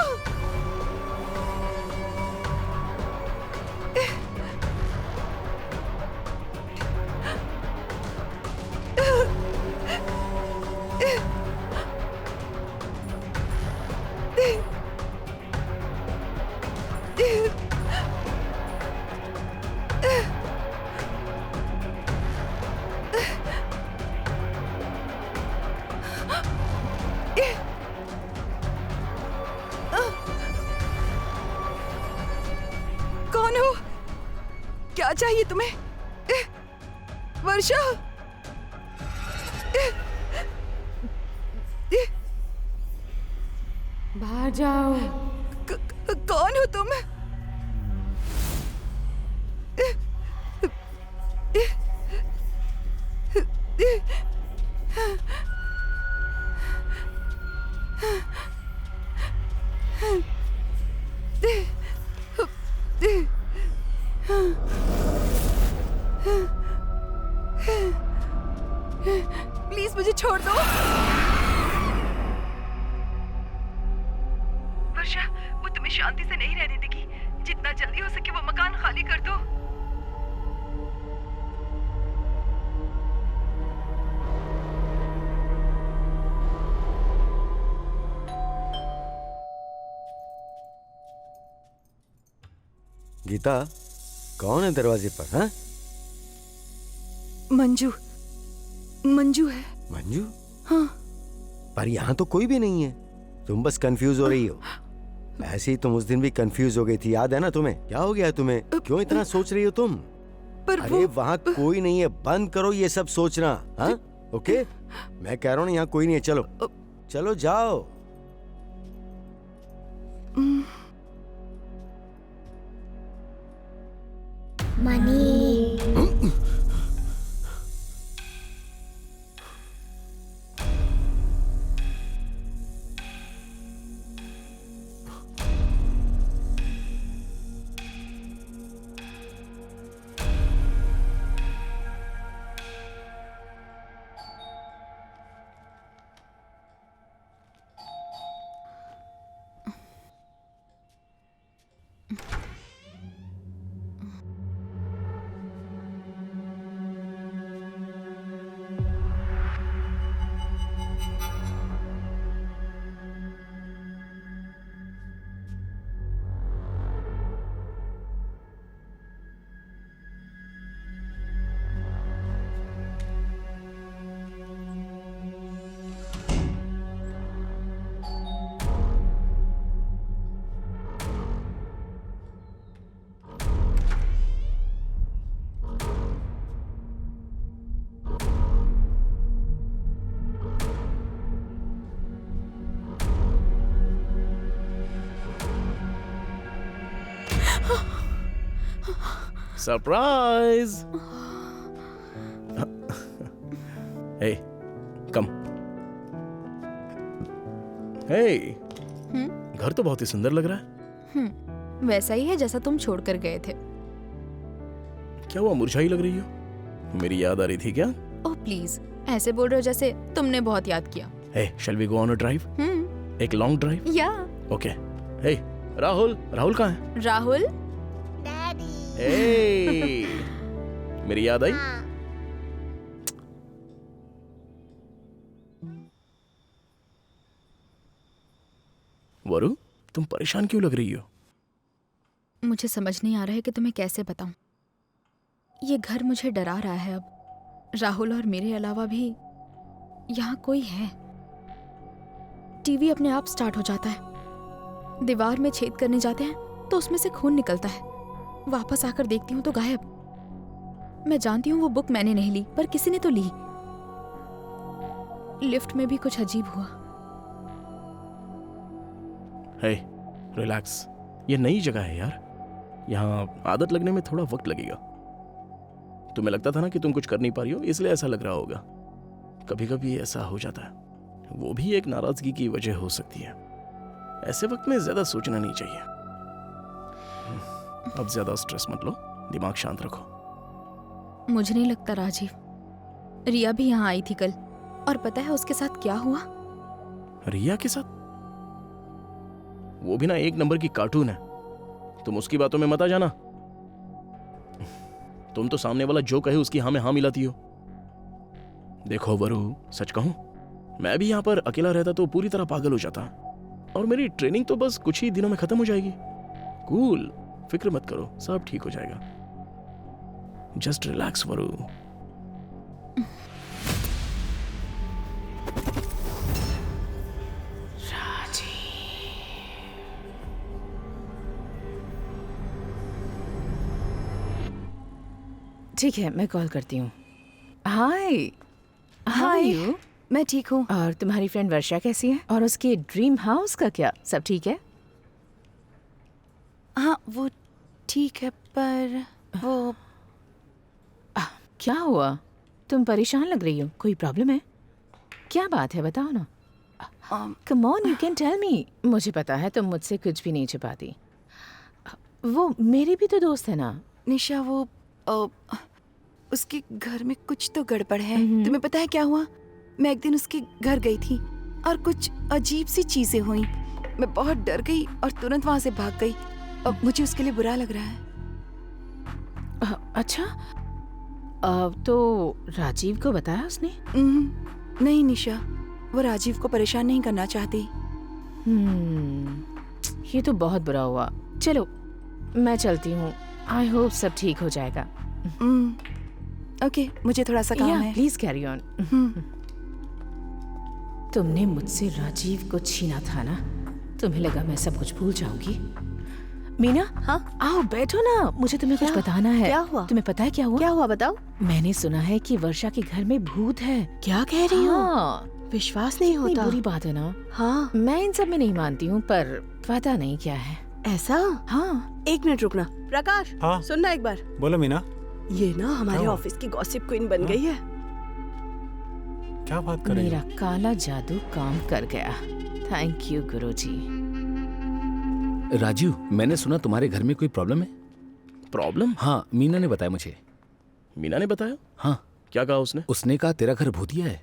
कौन हो? क्या चाहिए तुम्हें? वर्षा, बाहर जाओ। कौन हो तुम? प्लीज मुझे छोड़ दो। वर्षा, वो तुम्हें शांति से नहीं रहने देगी। जितना जल्दी हो सके वो मकान खाली कर दो। गीता, कौन है दरवाजे पर? हाँ, मंजू, मंजू है। मंजू? हाँ। पर यहाँ तो कोई भी नहीं है। तुम बस कंफ्यूज हो रही हो। ऐसे ही तुम उस दिन भी कंफ्यूज हो गई थी, याद है ना तुम्हें? क्या हो गया तुम्हें? क्यों इतना सोच रही हो तुम? पर अरे वहाँ कोई नहीं है, बंद करो ये सब सोचना। हाँ, ओके? मैं कह रहा हूँ यहाँ कोई नहीं है, चलो चलो जाओ। Money, surprise! हे, कम। हे, घर तो बहुत ही सुंदर लग रहा है। वैसा ही है जैसा तुम छोड़कर गए थे। क्या हुआ, मुरझाई लग रही हो? मेरी याद आ रही थी क्या? ओह प्लीज, ऐसे बोल रहे हो जैसे तुमने बहुत याद किया। Hey, shall we go on a drive? एक लॉन्ग ड्राइव? या। ओके। हे, राहुल, राहुल कहाँ है? राहुल? डैडी। हे, मेरी याद आई? हाँ। वरु, तुम परेशान क्यों लग रही हो? मुझे समझ नहीं आ रहा है कि तुम्हें कैसे बताऊं। ये घर मुझे डरा रहा है अब। राहुल और मेरे अलावा भी यहाँ कोई है। टीवी अपने आप स्टार्ट हो जाता है। दीवार में छेद करने जाते हैं तो उसमें से खून निकलता है। वापस आकर देखती हूँ तो गायब। मैं जानती हूँ वो बुक मैंने नहीं ली, पर किसी ने तो ली। लिफ्ट में भी कुछ अजीब हुआ। हे, रिलैक्स। ये नई जगह है यार। यहाँ आदत लगने में थोड़ा वक्त लगेगा। तुम्हें लगता था ना कि तुम कुछ कर नहीं पा रही हो, इसलिए ऐसा लग रहा होगा। कभी कभी ऐसा हो जाता है। वो भी एक नाराजगी की वजह हो सकती है। ऐसे वक्त में ज्यादा सोचना नहीं चाहिए। अब ज्यादा स्ट्रेस मत लो, दिमाग शांत रखो। मुझे नहीं लगता राजीव रिया भी यहाँ आई थी कल, और पता है उसके साथ क्या हुआ? रिया के साथ? वो भी ना एक नंबर की कार्टून है। तुम उसकी बातों में मत आ जाना। तुम तो सामने वाला जो कहे उसकी हाँ में हाँ मिलाती हो। देखो वरु, सच कहूं, मैं भी यहाँ पर अकेला रहता तो पूरी तरह पागल हो जाता, और मेरी ट्रेनिंग तो बस कुछ ही दिनों में खत्म हो जाएगी। कूल, फिक्र मत करो, सब ठीक हो जाएगा। जस्ट रिलैक्स वरु। ठीक है, मैं कॉल करती हूँ। हाय। हाय, मैं ठीक हूँ। और तुम्हारी फ्रेंड वर्षा कैसी है? और उसके ड्रीम हाउस का क्या, सब ठीक है? हाँ, वो ठीक है, पर वो क्या हुआ? तुम परेशान लग रही हो, कोई प्रॉब्लम है? क्या बात है, बताओ ना। Come on, you can tell me. मुझे पता है तुम मुझसे कुछ भी नहीं छुपाती। वो मेरी भी तो दोस्त है ना। निशा, वो उसके घर में कुछ तो गड़बड़ है। तुम्हें पता है क्या हुआ? मैं एक दिन उसके घर गई थी और कुछ अजीब सी चीजें हुई। मैं बहुत डर गई और तुरंत वहां से भाग गई। अब मुझे उसके लिए बुरा लग रहा है। अच्छा, तो राजीव को बताया उसने? नहीं निशा, वो राजीव को परेशान नहीं करना चाहती। ये तो बहुत बुरा हुआ। चलो मैं चलती हूँ। आई होप सब ठीक हो जाएगा। ओके, मुझे थोड़ा सा काम है। Please carry on. तुमने मुझसे राजीव को छीना था ना? तुम्हें लगा मैं सब कुछ भूल जाऊंगी? मीना, हाँ? आओ बैठो ना, मुझे तुम्हें कुछ बताना है। क्या हुआ? तुम्हें पता है क्या हुआ? क्या हुआ, बताओ। मैंने सुना है कि वर्षा के घर में भूत है। क्या कह रही हो? हाँ। विश्वास नहीं होता। बुरी बात है ना। हाँ, मैं इन सब में नहीं मानती हूँ, पर पता नहीं क्या है। ऐसा? हाँ। एक मिनट रुकना। प्रकाश, हाँ? सुनना एक बार। बोलो मीना। ये ना हमारे ऑफिस की गॉसिप क्वीन बन गई है। क्या बात कर रही हो? मेरा काला जादू काम कर गया। थैंक यू गुरुजी। राजीव, मैंने सुना तुम्हारे घर में कोई प्रॉब्लम है। प्रॉब्लम? हाँ, मीना ने बताया मुझे। मीना ने बताया? हाँ। क्या कहा उसने? उसने कहा तेरा घर भूतिया है।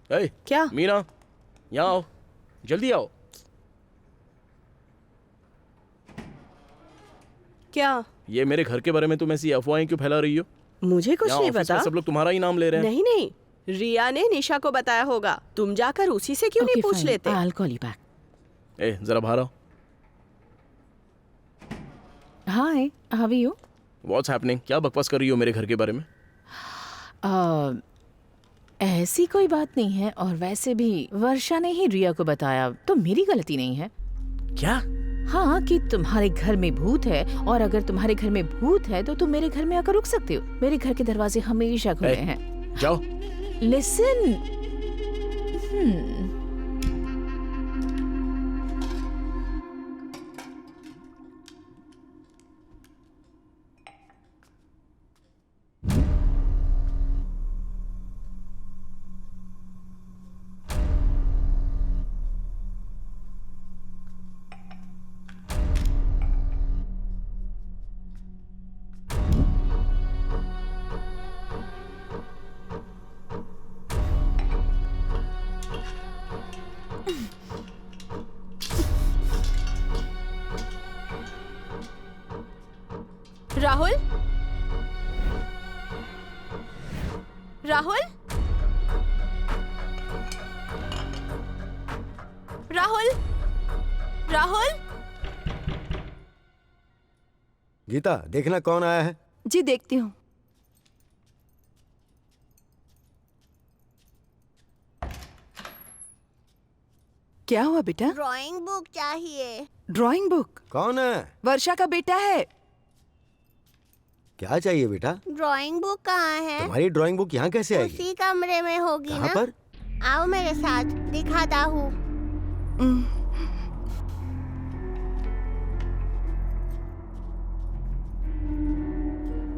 क्या? मीना, यहाँ आओ, जल्दी आओ। क्या? ये मेरे घर के बारे में तुम ऐसी अफवाहें क्यों फैला रही हो? मुझे कुछ यहाँ नहीं ऑफिस में पता। सब लोग तुम्हारा ही नाम ले रहे हैं। नहीं नहीं, रिया ने निशा को बताया होगा। तुम जाकर उसी से क्यों नहीं पूछ लेते? I'll call you back. जरा बाहर आओ। Hi, how are you? What's happening? क्या बकवास कर रही हो मेरे घर के बारे में? ऐसी कोई बात नहीं है, और वैसे भी वर्षा ने ही रिया को बताया, तो मेरी गलती नहीं है। क्या? हाँ, कि तुम्हारे घर में भूत है, और अगर तुम्हारे घर में भूत है तो तुम मेरे घर में आकर रुक सकते हो। मेरे घर के दरवाजे हमेशा खुले हैं। जाओ। लिसन। राहुल, राहुल, राहुल, राहुल। गीता, देखना कौन आया है। जी देखती हूँ। क्या हुआ बेटा? ड्राइंग बुक चाहिए। Drawing book? कौन है? वर्षा का बेटा है। क्या चाहिए बेटा? ड्राइंग बुक कहाँ है? तुम्हारी ड्राइंग बुक यहाँ कैसे आएगी? उसी कमरे में होगी कहाँ ना? पर? आओ मेरे साथ, दिखाता हूँ।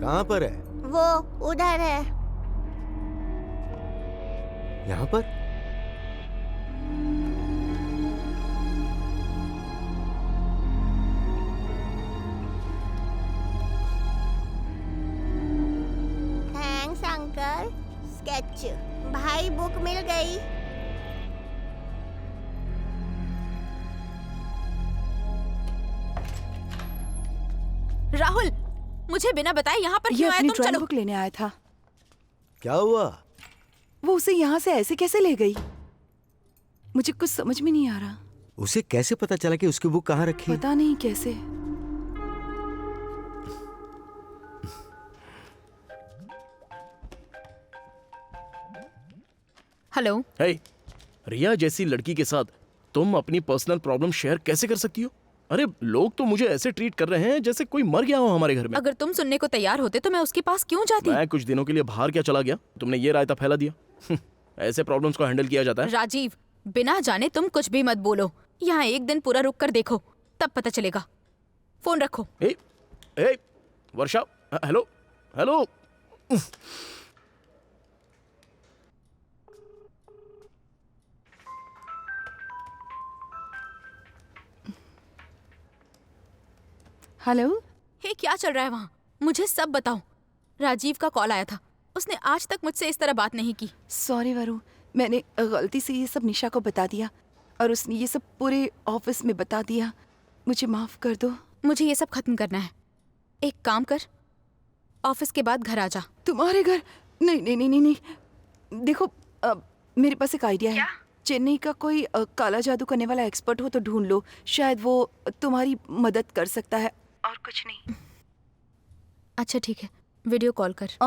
कहाँ पर है? वो उधर है। यहाँ पर? यच भाई बुक मिल गई। राहुल, मुझे बिना बताए यहाँ पर ये क्यों आए अपनी तुम? ड्राइंग चलो। बुक लेने आया था। क्या हुआ? वो उसे यहाँ से ऐसे कैसे ले गई? मुझे कुछ समझ में नहीं आ रहा। उसे कैसे पता चला कि उसकी बुक कहाँ रखी है? पता नहीं कैसे। हेलो। हे, रिया जैसी लड़की के साथ तुम अपनी पर्सनल प्रॉब्लम शेयर कैसे कर सकती हो? अरे लोग तो मुझे ऐसे ट्रीट कर रहे हैं जैसे कोई मर गया हो हमारे घर में। अगर तुम सुनने को तैयार होते तो मैं उसके पास क्यों जाती? मैं कुछ दिनों के लिए बाहर क्या चला गया, तुमने ये रायता फैला दिया। ऐसे प्रॉब्लम्स को हैंडल किया जाता है। राजीव, बिना जाने तुम कुछ भी मत बोलो। यहाँ एक दिन पूरा रुक कर देखो, तब पता चलेगा। फोन रखो। ए, वर्षा, हेलो हेलो। हेलो। हे, क्या चल रहा है वहाँ? मुझे सब बताओ। राजीव का कॉल आया था, उसने आज तक मुझसे इस तरह बात नहीं की। सॉरी वरु, मैंने गलती से ये सब निशा को बता दिया और उसने ये सब पूरे ऑफिस में बता दिया। मुझे माफ कर दो। मुझे ये सब खत्म करना है। एक काम कर, ऑफिस के बाद घर आ जा। तुम्हारे घर? नहीं नहीं नहीं नहीं, नहीं। देखो मेरे पास एक आइडिया है। चेन्नई का कोई काला जादू करने वाला एक्सपर्ट हो तो ढूंढ लो, शायद वो तुम्हारी मदद कर सकता है। और कुछ नहीं। अच्छा ठीक है, वीडियो कॉल कर।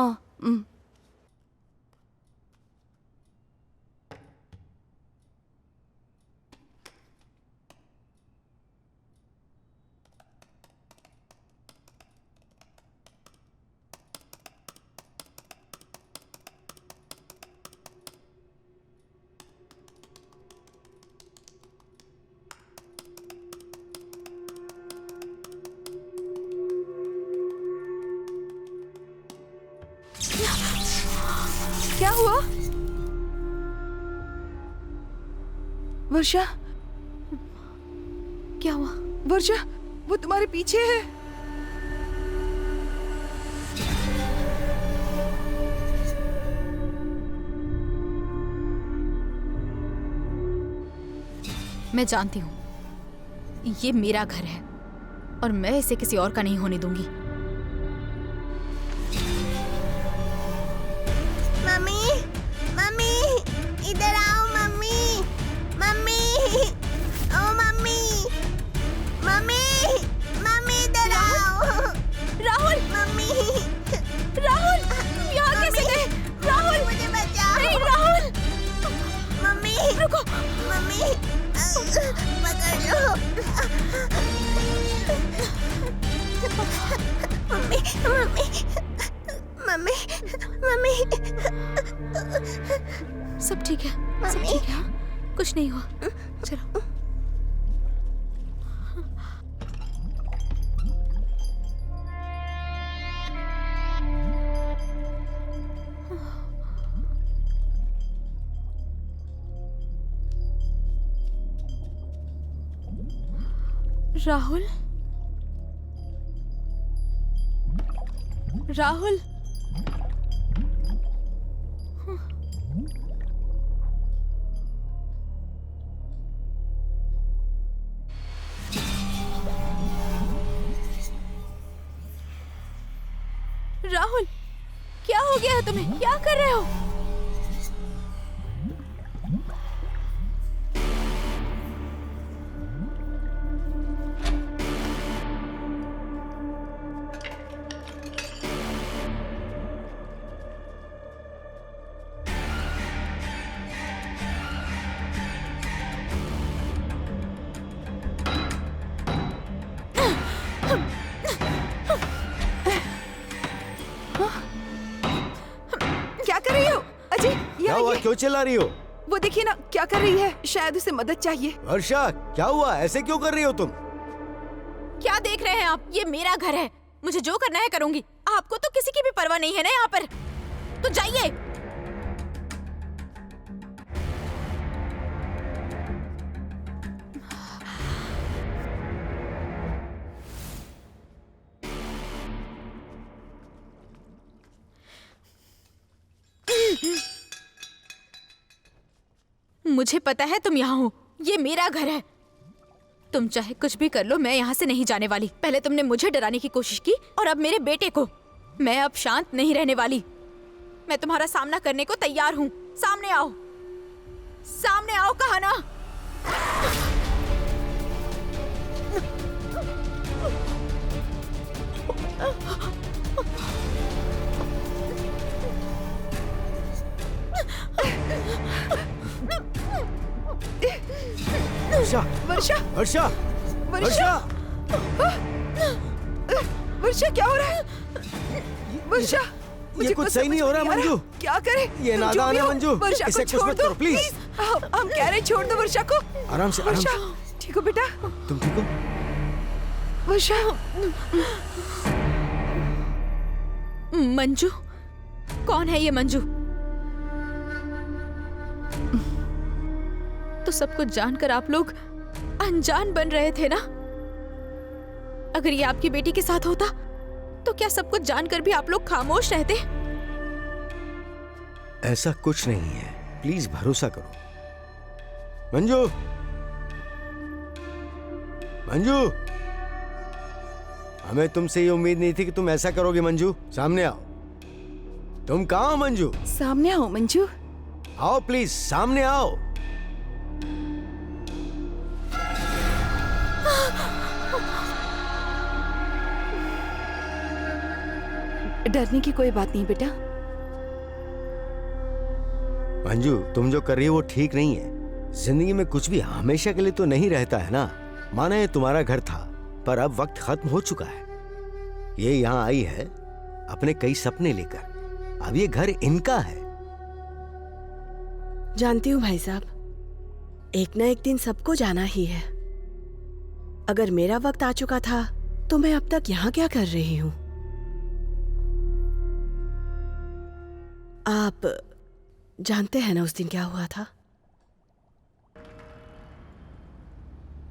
क्या हुआ? वर्षा, क्या हुआ? वर्षा, वो तुम्हारे पीछे है। मैं जानती हूँ, ये मेरा घर है और मैं इसे किसी और का नहीं होने दूंगी। मम्मी, मम्मी, इधर आओ मम्मी, मम्मी, ओ मम्मी, मम्मी, मम्मी इधर आओ। राहुल, मम्मी, राहुल, यहाँ कैसे गए? राहुल, मुझे बचाओ। नहीं, राहुल, मम्मी, रुको। मम्मी, पकड़ लो। Mummy, mummy, mummy, mummy. सब ठीक है, सब ठीक है, हाँ? कुछ नहीं हुआ। चलो। राहुल, राहुल, राहुल, क्या हो गया है तुम्हें? क्या कर रहे हो? क्या कर रही हो? अजय, क्या हुआ? क्यों चिल्ला रही हो? वो देखिए ना क्या कर रही है। शायद उसे मदद चाहिए। वर्षा, क्या हुआ? ऐसे क्यों कर रही हो तुम? क्या देख रहे हैं आप? ये मेरा घर है, मुझे जो करना है करूंगी। आपको तो किसी की भी परवाह नहीं है ना यहाँ पर, तो जाइए। मुझे पता है तुम यहाँ हो। ये मेरा घर है। तुम चाहे कुछ भी कर लो, मैं यहाँ से नहीं जाने वाली। पहले तुमने मुझे डराने की कोशिश की और अब मेरे बेटे को। मैं अब शांत नहीं रहने वाली। मैं तुम्हारा सामना करने को तैयार हूँ। सामने आओ, सामने आओ कहा ना। वर्षा, वर्षा, वर्षा, वर्षा, वर्षा क्या हो रहा है? वर्षा, ये कुछ सही नहीं हो रहा मंजू। क्या करे? ये तुम नादान जो भी है हो, मंजू। वर्षा इसे को कुछ छोड़ मत दो करो, प्लीज। हम कह रहे छोड़ दो वर्षा को। आराम से, आराम वर्षा, से। ठीक हो बेटा? तुम ठीक हो? वर्षा, मंजू, कौन है ये मंजू? तो सब कुछ जानकर आप लोग अनजान बन रहे थे ना? अगर ये आपकी बेटी के साथ होता तो क्या सब कुछ जानकर भी आप लोग खामोश रहते? ऐसा कुछ नहीं है, प्लीज भरोसा करो। मंजू, मंजू, हमें तुमसे ये उम्मीद नहीं थी कि तुम ऐसा करोगे। मंजू, सामने आओ। तुम कहाँ हो मंजू? सामने आओ मंजू। आओ प्लीज, सामने आओ। डरने की कोई बात नहीं बेटा। मंजू, तुम जो कर रही हो वो ठीक नहीं है। जिंदगी में कुछ भी हमेशा के लिए तो नहीं रहता है ना। माना ये तुम्हारा घर था, पर अब वक्त खत्म हो चुका है। ये यहाँ आई है अपने कई सपने लेकर। अब ये घर इनका है। जानती हूँ भाई साहब, एक ना एक दिन सबको जाना ही है। अगर मेरा वक्त आ चुका था तो मैं अब तक यहाँ क्या कर रही हूँ? आप जानते हैं ना उस दिन क्या हुआ था?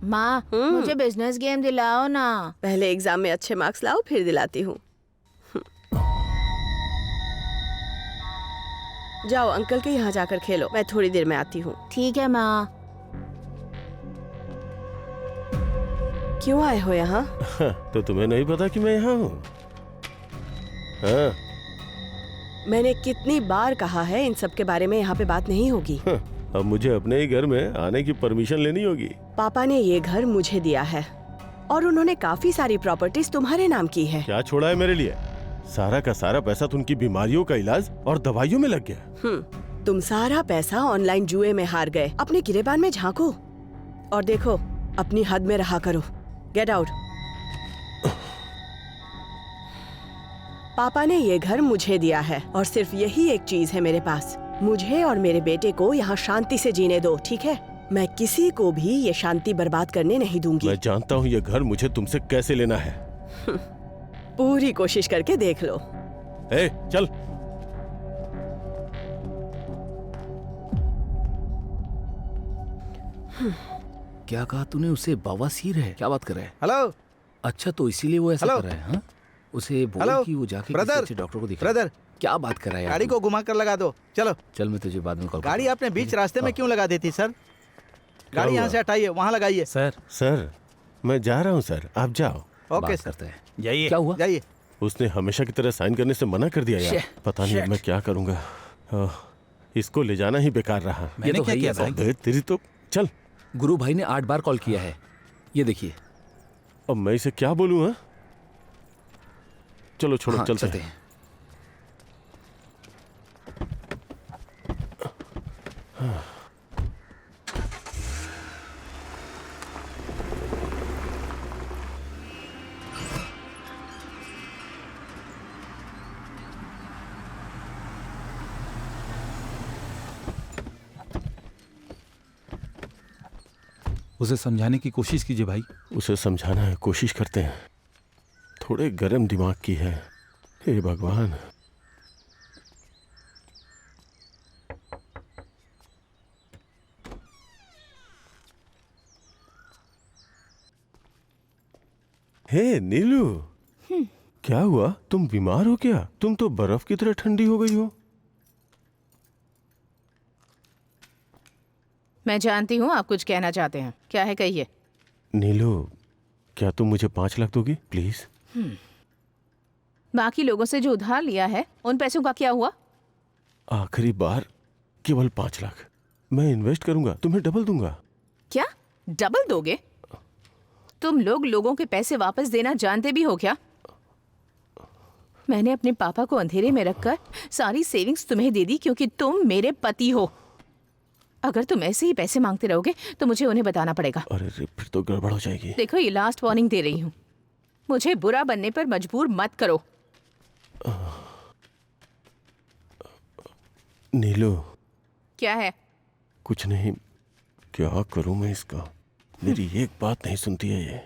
माँ, मुझे बिजनेस गेम दिलाओ ना। पहले एग्जाम में अच्छे मार्क्स लाओ, फिर दिलाती हूँ। जाओ अंकल के यहाँ जाकर खेलो, मैं थोड़ी देर में आती हूँ। ठीक है माँ। क्यों आए हो यहाँ? तो तुम्हें नहीं पता कि मैं यहाँ हूँ? हाँ। मैंने कितनी बार कहा है इन सब के बारे में यहाँ पे बात नहीं होगी। अब मुझे अपने ही घर में आने की परमिशन लेनी होगी। पापा ने ये घर मुझे दिया है और उन्होंने काफी सारी प्रॉपर्टीज तुम्हारे नाम की है। क्या छोड़ा है मेरे लिए? सारा का सारा पैसा तो उनकी बीमारियों का इलाज और दवाइयों में लग गया। तुम सारा पैसा ऑनलाइन जुए में हार गए। अपने गिरेबान में झांको और देखो, अपनी हद में रहा करो। Get out. पापा ने ये घर मुझे दिया है और सिर्फ यही एक चीज है मेरे पास। मुझे और मेरे बेटे को यहाँ शांति से जीने दो, ठीक है? मैं किसी को भी ये शांति बर्बाद करने नहीं दूंगी। मैं जानता हूँ ये घर मुझे तुमसे कैसे लेना है। पूरी कोशिश करके देख लो। ए, चल। क्या कहा तूने? उसे बवासीर है? क्या बात कर रहा है? हेलो। अच्छा, तो इसीलिए वो ऐसा कर रहा है? हाँ, उसे बोल कि वो जाके किसी अच्छे डॉक्टर को दिखा। ब्रदर, क्या बात कर रहा है यार? गाड़ी को घुमा कर लगा दो। चलो चल, मैं तुझे बाद में कॉल। गाड़ी आपने बीच रास्ते में क्यों लगा दी थी सर? गाड़ी यहाँ से हटाइए, वहाँ लगाइए। सर, मैं जा रहा हूँ सर, आप जाओ। ओके करते हैं। जाइए। क्या हुआ? जाइए। उसने हमेशा की तरह साइन करने से मना कर दिया यार। पता नहीं मैं क्या करूँगा। इसको ले जाना ही बेकार रहा। मैंने क्या किया भाई? अबे तेरी तो। चल। गुरु भाई ने 8 बार कॉल किया है, ये देखिए। अब मैं इसे क्या बोलूँ? हाँ, चलो छोड़ो, चलते हैं। उसे समझाने की कोशिश कीजिए भाई। उसे समझाना है, कोशिश करते हैं। थोड़े गर्म दिमाग की है। हे भगवान। हे नीलू, क्या हुआ? तुम बीमार हो क्या? तुम तो बर्फ की तरह ठंडी हो गई हो। मैं जानती हूँ आप कुछ कहना चाहते हैं। क्या है, कहिए। नीलू, क्या तुम मुझे 5 लाख दोगी प्लीज? बाकी लोगों से जो उधार लिया है उन पैसों का क्या हुआ? आखिरी बार केवल 5 लाख। मैं इन्वेस्ट करूंगा, तुम्हें डबल दूंगा। क्या डबल दोगे? तुम लोगों के पैसे वापस देना जानते भी हो क्या? मैंने अपने पापा को अंधेरे में रखकर सारी सेविंग्स तुम्हें दे दी क्योंकि तुम मेरे पति हो। अगर तुम ऐसे ही पैसे मांगते रहोगे तो मुझे उन्हें बताना पड़ेगा। अरे फिर तो गड़बड़ हो जाएगी। देखो, ये लास्ट वार्निंग दे रही हूँ। मुझे बुरा बनने पर मजबूर मत करो। नीलू। क्या है? कुछ नहीं। क्या करूं मैं इसका? मेरी एक बात नहीं सुनती है ये।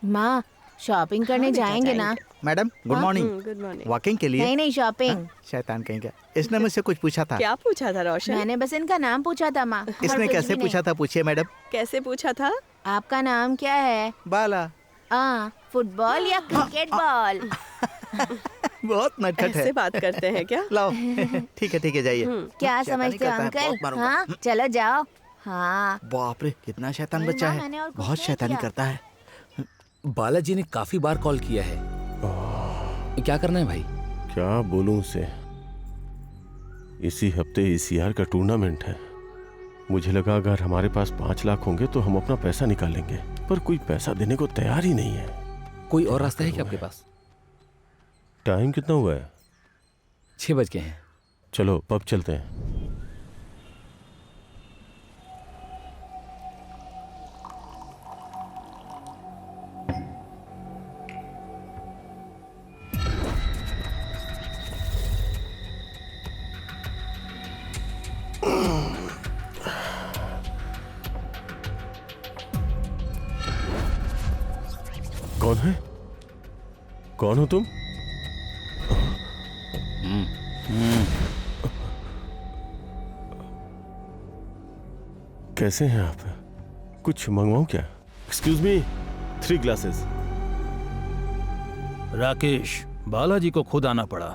माँ, शॉपिंग करने जाएंगे ना? Madam good morning. Good morning. Walking के लिए? नहीं शॉपिंग। शैतान कहीं का। इसने मुझसे कुछ पूछा था। क्या पूछा था रोशन? मैंने बस इनका नाम पूछा था माँ। इसने कैसे पूछा था? पूछिए मैडम। कैसे पूछा था? आपका नाम क्या है? बाला। फुटबॉल या क्रिकेट बॉल? बहुत नटखट है। ऐसे बात करते हैं क्या? लाओ। ठीक है जाइए। क्या समझते हो अंकल? हाँ चलो जाओ। हाँ। बाप रे, कितना शैतान बच्चा है। बहुत शैतानी करता है। बालाजी ने काफी बार कॉल किया है। क्या करना है भाई? क्या बोलूं उसे? इसी हफ्ते ECR का टूर्नामेंट है। मुझे लगा अगर हमारे पास 5 लाख होंगे तो हम अपना पैसा निकालेंगे, पर कोई पैसा देने को तैयार ही नहीं है। कोई और रास्ता है क्या आपके पास? टाइम कितना हुआ है? 6 बज गए हैं। चलो पब चलते हैं। कौन है? कौन हो तुम? कैसे हैं आप? कुछ मंगवाऊं क्या? Excuse me, 3 glasses. Rakesh, Balaji को खुद आना पड़ा।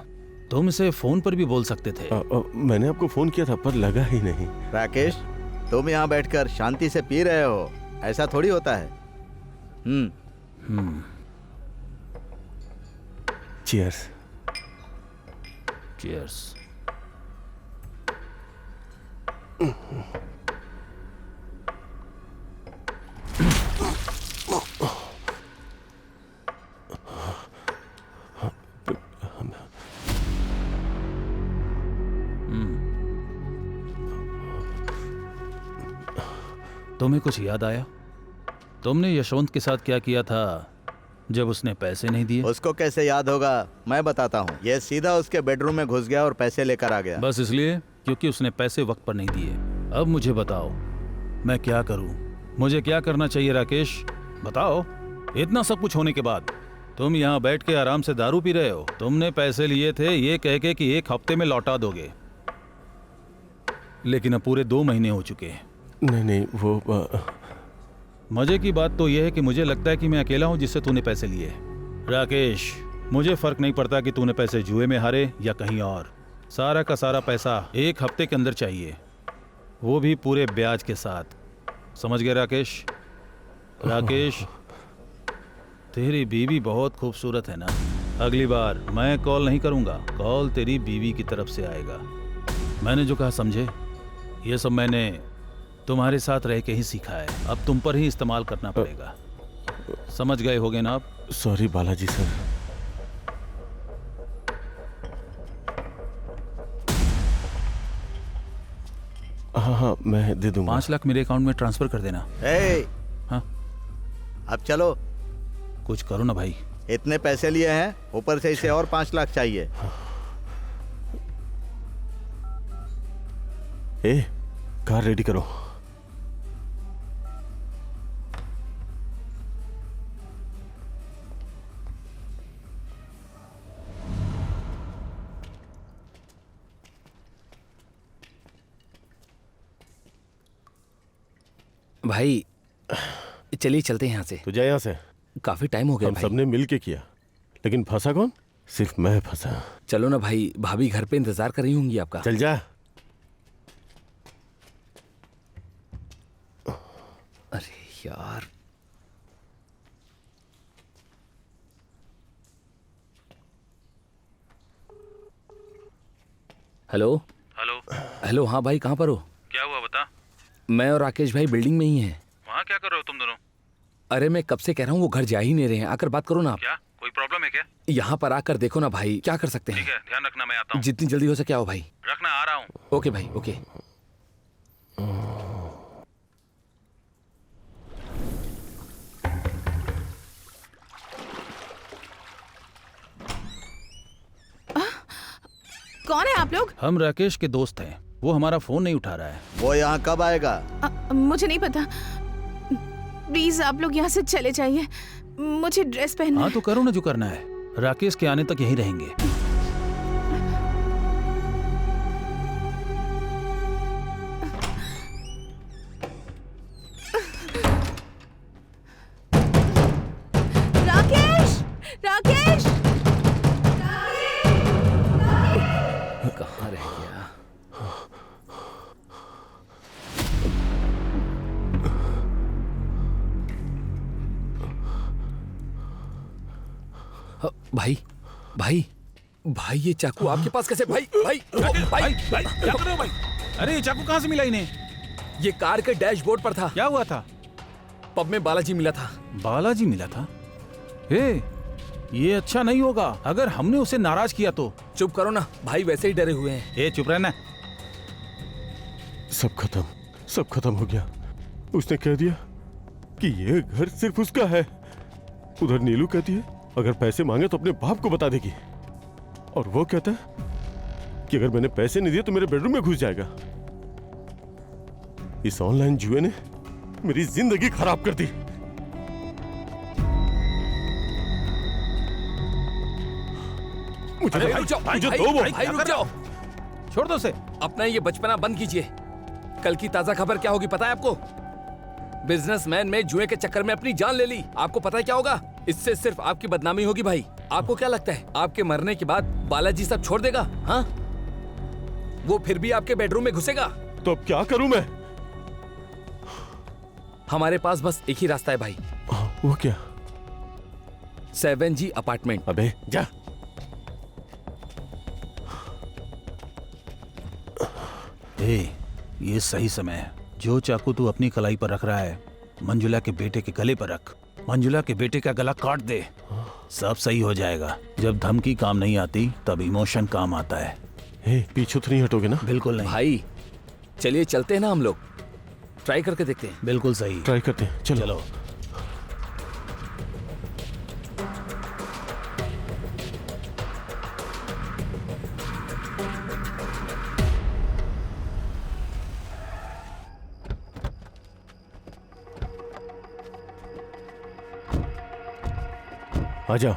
तुम इसे फोन पर भी बोल सकते थे। मैंने आपको फोन किया था पर लगा ही नहीं। राकेश, तुम यहाँ बैठकर शांति से पी रहे हो, ऐसा थोड़ी होता है। चीयर्स। चीयर्स। तुम्हें कुछ याद आया? तुमने यशवंत के साथ क्या किया था जब उसने पैसे नहीं दिए? उसको कैसे याद होगा, मैं बताता हूँ। ये सीधा उसके बेडरूम में घुस गया और पैसे लेकर आ गया। बस इसलिए क्योंकि उसने पैसे वक्त पर नहीं दिए। अब मुझे बताओ, मैं क्या करूं? मुझे क्या करना चाहिए राकेश? बताओ। इतना सब कुछ होने के बाद तुम यहाँ बैठ के आराम से दारू पी रहे हो। तुमने पैसे लिए थे ये कह के कि 1 हफ्ते में लौटा दोगे, लेकिन अब पूरे 2 महीने हो चुके हैं। नहीं वो मजे की बात तो यह है कि मुझे लगता है कि मैं अकेला हूं जिससे तूने पैसे लिए। राकेश, मुझे फर्क नहीं पड़ता कि तूने पैसे जुए में हारे या कहीं और। सारा का सारा पैसा 1 हफ्ते के अंदर चाहिए, वो भी पूरे ब्याज के साथ। समझ गए राकेश? राकेश, तेरी बीवी बहुत खूबसूरत है ना? अगली बार मैं कॉल नहीं करूंगा, कॉल तेरी बीवी की तरफ से आएगा। मैंने जो कहा समझे? ये सब मैंने तुम्हारे साथ रह के ही सीखा है, अब तुम पर ही इस्तेमाल करना पड़ेगा। समझ गए होगे ना आप? Sorry Balaji sir. हाँ मैं दे दूंगा। 5 लाख मेरे अकाउंट में ट्रांसफर कर देना। हाँ, अब चलो। कुछ करो ना भाई। इतने पैसे लिए हैं, ऊपर से इसे और 5 लाख चाहिए। कार रेडी करो। भाई चलिए चलते हैं यहाँ से। तो जा यहाँ से। काफी टाइम हो गया हम भाई। सबने मिल के किया, लेकिन फंसा कौन? सिर्फ मैं फंसा। चलो ना भाई, भाभी घर पे इंतजार कर रही होंगी आपका। चल जा। अरे यार, हेलो हेलो। हेलो, हाँ भाई, कहाँ पर हो? क्या हुआ बता। मैं और राकेश भाई बिल्डिंग में ही हैं। वहाँ क्या कर रहे हो तुम दोनों? अरे मैं कब से कह रहा हूँ, वो घर जा ही नहीं रहे हैं। आकर बात करो ना आप। क्या कोई प्रॉब्लम है क्या? यहाँ पर आकर देखो ना भाई, क्या कर सकते हैं। ठीक है, ध्यान रखना, मैं आता हूँ। जितनी जल्दी हो सके आओ भाई। रखना, आ रहा हूँ। ओके भाई, ओके। कौन है आप लोग? हम राकेश के दोस्त हैं। वो हमारा फोन नहीं उठा रहा है। वो यहाँ कब आएगा? मुझे नहीं पता। प्लीज आप लोग यहाँ से चले जाइए, मुझे ड्रेस पहनना हाँ तो करो ना जो करना है। राकेश के आने तक यहीं रहेंगे। राकेश, राकेश, कहाँ रह गया? भाई भाई भाई, ये चाकू आपके पास कैसे? भाई भाई भाई भाई क्या कर रहे हो भाई? अरे ये चाकू कहाँ से मिला इन्हें? ये कार के डैशबोर्ड पर था। क्या हुआ था? पब में बालाजी मिला था। बालाजी मिला था? ये अच्छा नहीं होगा अगर हमने उसे नाराज किया तो। चुप करो ना भाई, वैसे ही डरे हुए हैं। चुप रहना। सब खत्म हो गया। उसने कह दिया कि ये घर सिर्फ उसका है। उधर नीलू कहती है अगर पैसे मांगे तो अपने बाप को बता देगी, और वो कहता है कि अगर मैंने पैसे नहीं दिए तो मेरे बेडरूम में घुस जाएगा। इस ऑनलाइन जुए ने मेरी जिंदगी खराब कर दी। मुझे रुक जाओ। छोड़ दो उसे। अपना ये बचपना बंद कीजिए। कल की ताजा खबर क्या होगी पता है आपको? बिजनेसमैन में जुए के चक्कर में अपनी जान ले ली। आपको पता है क्या होगा? इससे सिर्फ आपकी बदनामी होगी भाई। आपको क्या लगता है आपके मरने के बाद बालाजी सब छोड़ देगा? हाँ, वो फिर भी आपके बेडरूम में घुसेगा। तो अब क्या करूं मैं? हमारे पास बस एक ही रास्ता है भाई। वो क्या? 7G apartment. अबे जा। ये सही समय है। जो चाकू तू अपनी कलाई पर रख रहा है मंजुला के बेटे के गले पर रख। मंजुला के बेटे का गला काट दे, सब सही हो जाएगा। जब धमकी काम नहीं आती तब इमोशन काम आता है। पीछे तो नहीं हटोगे ना? बिल्कुल नहीं भाई। चलिए चलते हैं ना, हम लोग ट्राई करके देखते हैं। बिल्कुल सही, ट्राई करते हैं। चलो। आ जाओ।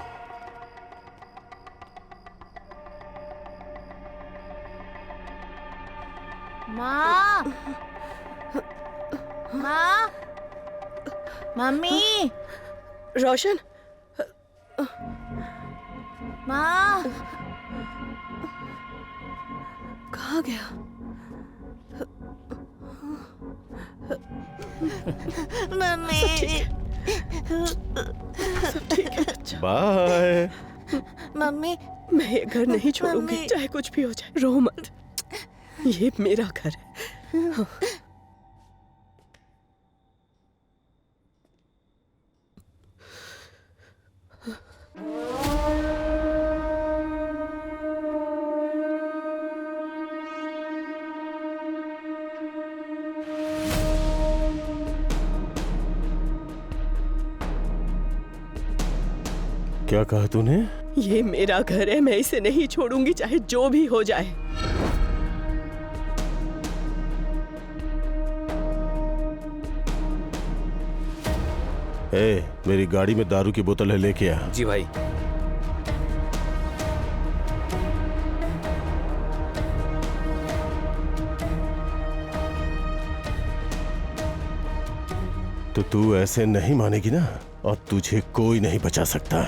माँ, माँ, मम्मी, रोशन, माँ, कहाँ गया? मम्मी, सब ठीक है बच्चा। बाय। मम्मी, मैं ये घर नहीं छोड़ूंगी, मम्मी। चाहे कुछ भी हो जाए। रो मत, ये मेरा घर है। क्या कहा तूने? ये मेरा घर है, मैं इसे नहीं छोड़ूंगी चाहे जो भी हो जाए। मेरी गाड़ी में दारू की बोतल है, लेके आ। जी भाई। तो तू ऐसे नहीं मानेगी ना, और तुझे कोई नहीं बचा सकता।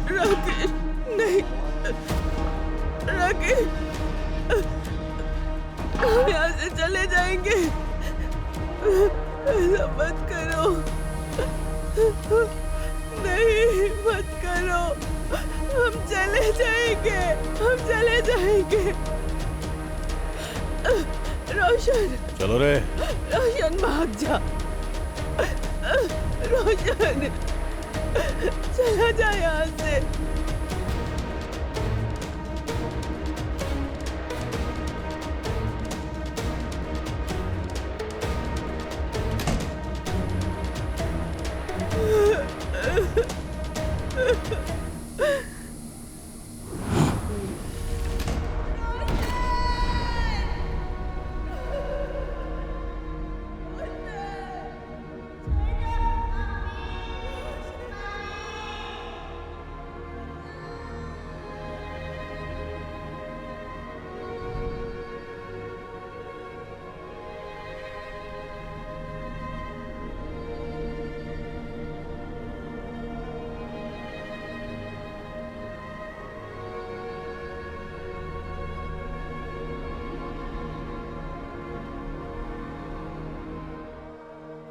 राकेश नहीं, राकेश हम यहाँ से चले जाएंगे, ऐसा मत करो, नहीं मत करो, हम चले जाएंगे, हम चले जाएंगे। रोशन, चलो रे। रोशन भाग जा, रोशन चला जा यहाँ से।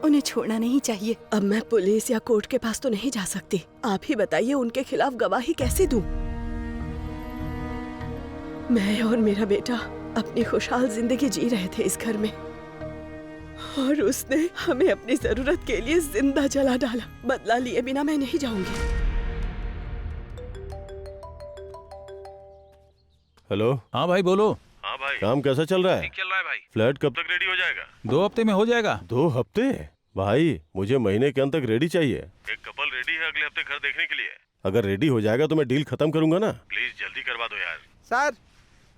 उन्हें छोड़ना नहीं चाहिए। अब मैं पुलिस या कोर्ट के पास तो नहीं जा सकती। आप ही बताइए उनके खिलाफ गवाही कैसे दूं? मैं और मेरा बेटा अपनी खुशहाल जिंदगी जी रहे थे इस घर में, और उसने हमें अपनी जरूरत के लिए जिंदा जला डाला। बदला लिए बिना मैं नहीं जाऊंगी। हेलो। हाँ भाई बोलो। हाँ भाई, काम कैसा चल रहा है? ठीक चल रहा है भाई। फ्लैट कब तक रेडी हो जाएगा? 2 हफ्ते में हो जाएगा। 2 हफ्ते? भाई मुझे महीने के अंत तक रेडी चाहिए। एक कपल रेडी है अगले हफ्ते घर देखने के लिए। अगर रेडी हो जाएगा तो मैं डील खत्म करूंगा ना। प्लीज जल्दी करवा दो यार। सर।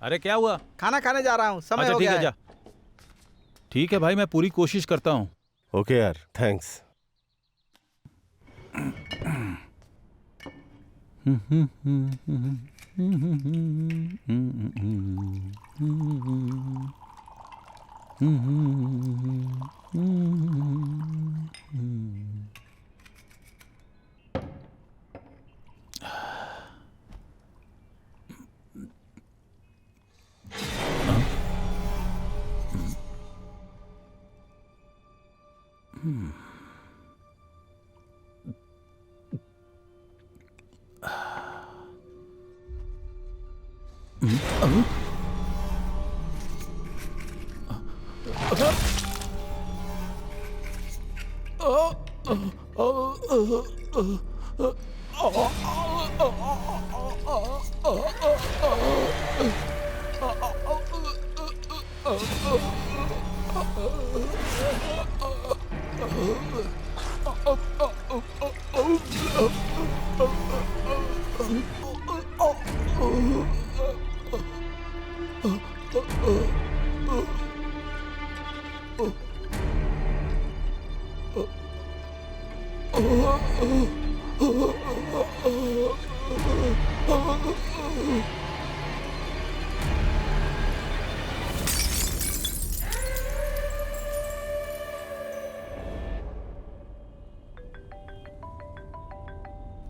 अरे क्या हुआ? खाना खाने जा रहा हूँ, समय हो ठीक गया है, जा। ठीक है भाई, मैं पूरी कोशिश करता हूँ। ओके यार, थैंक्स।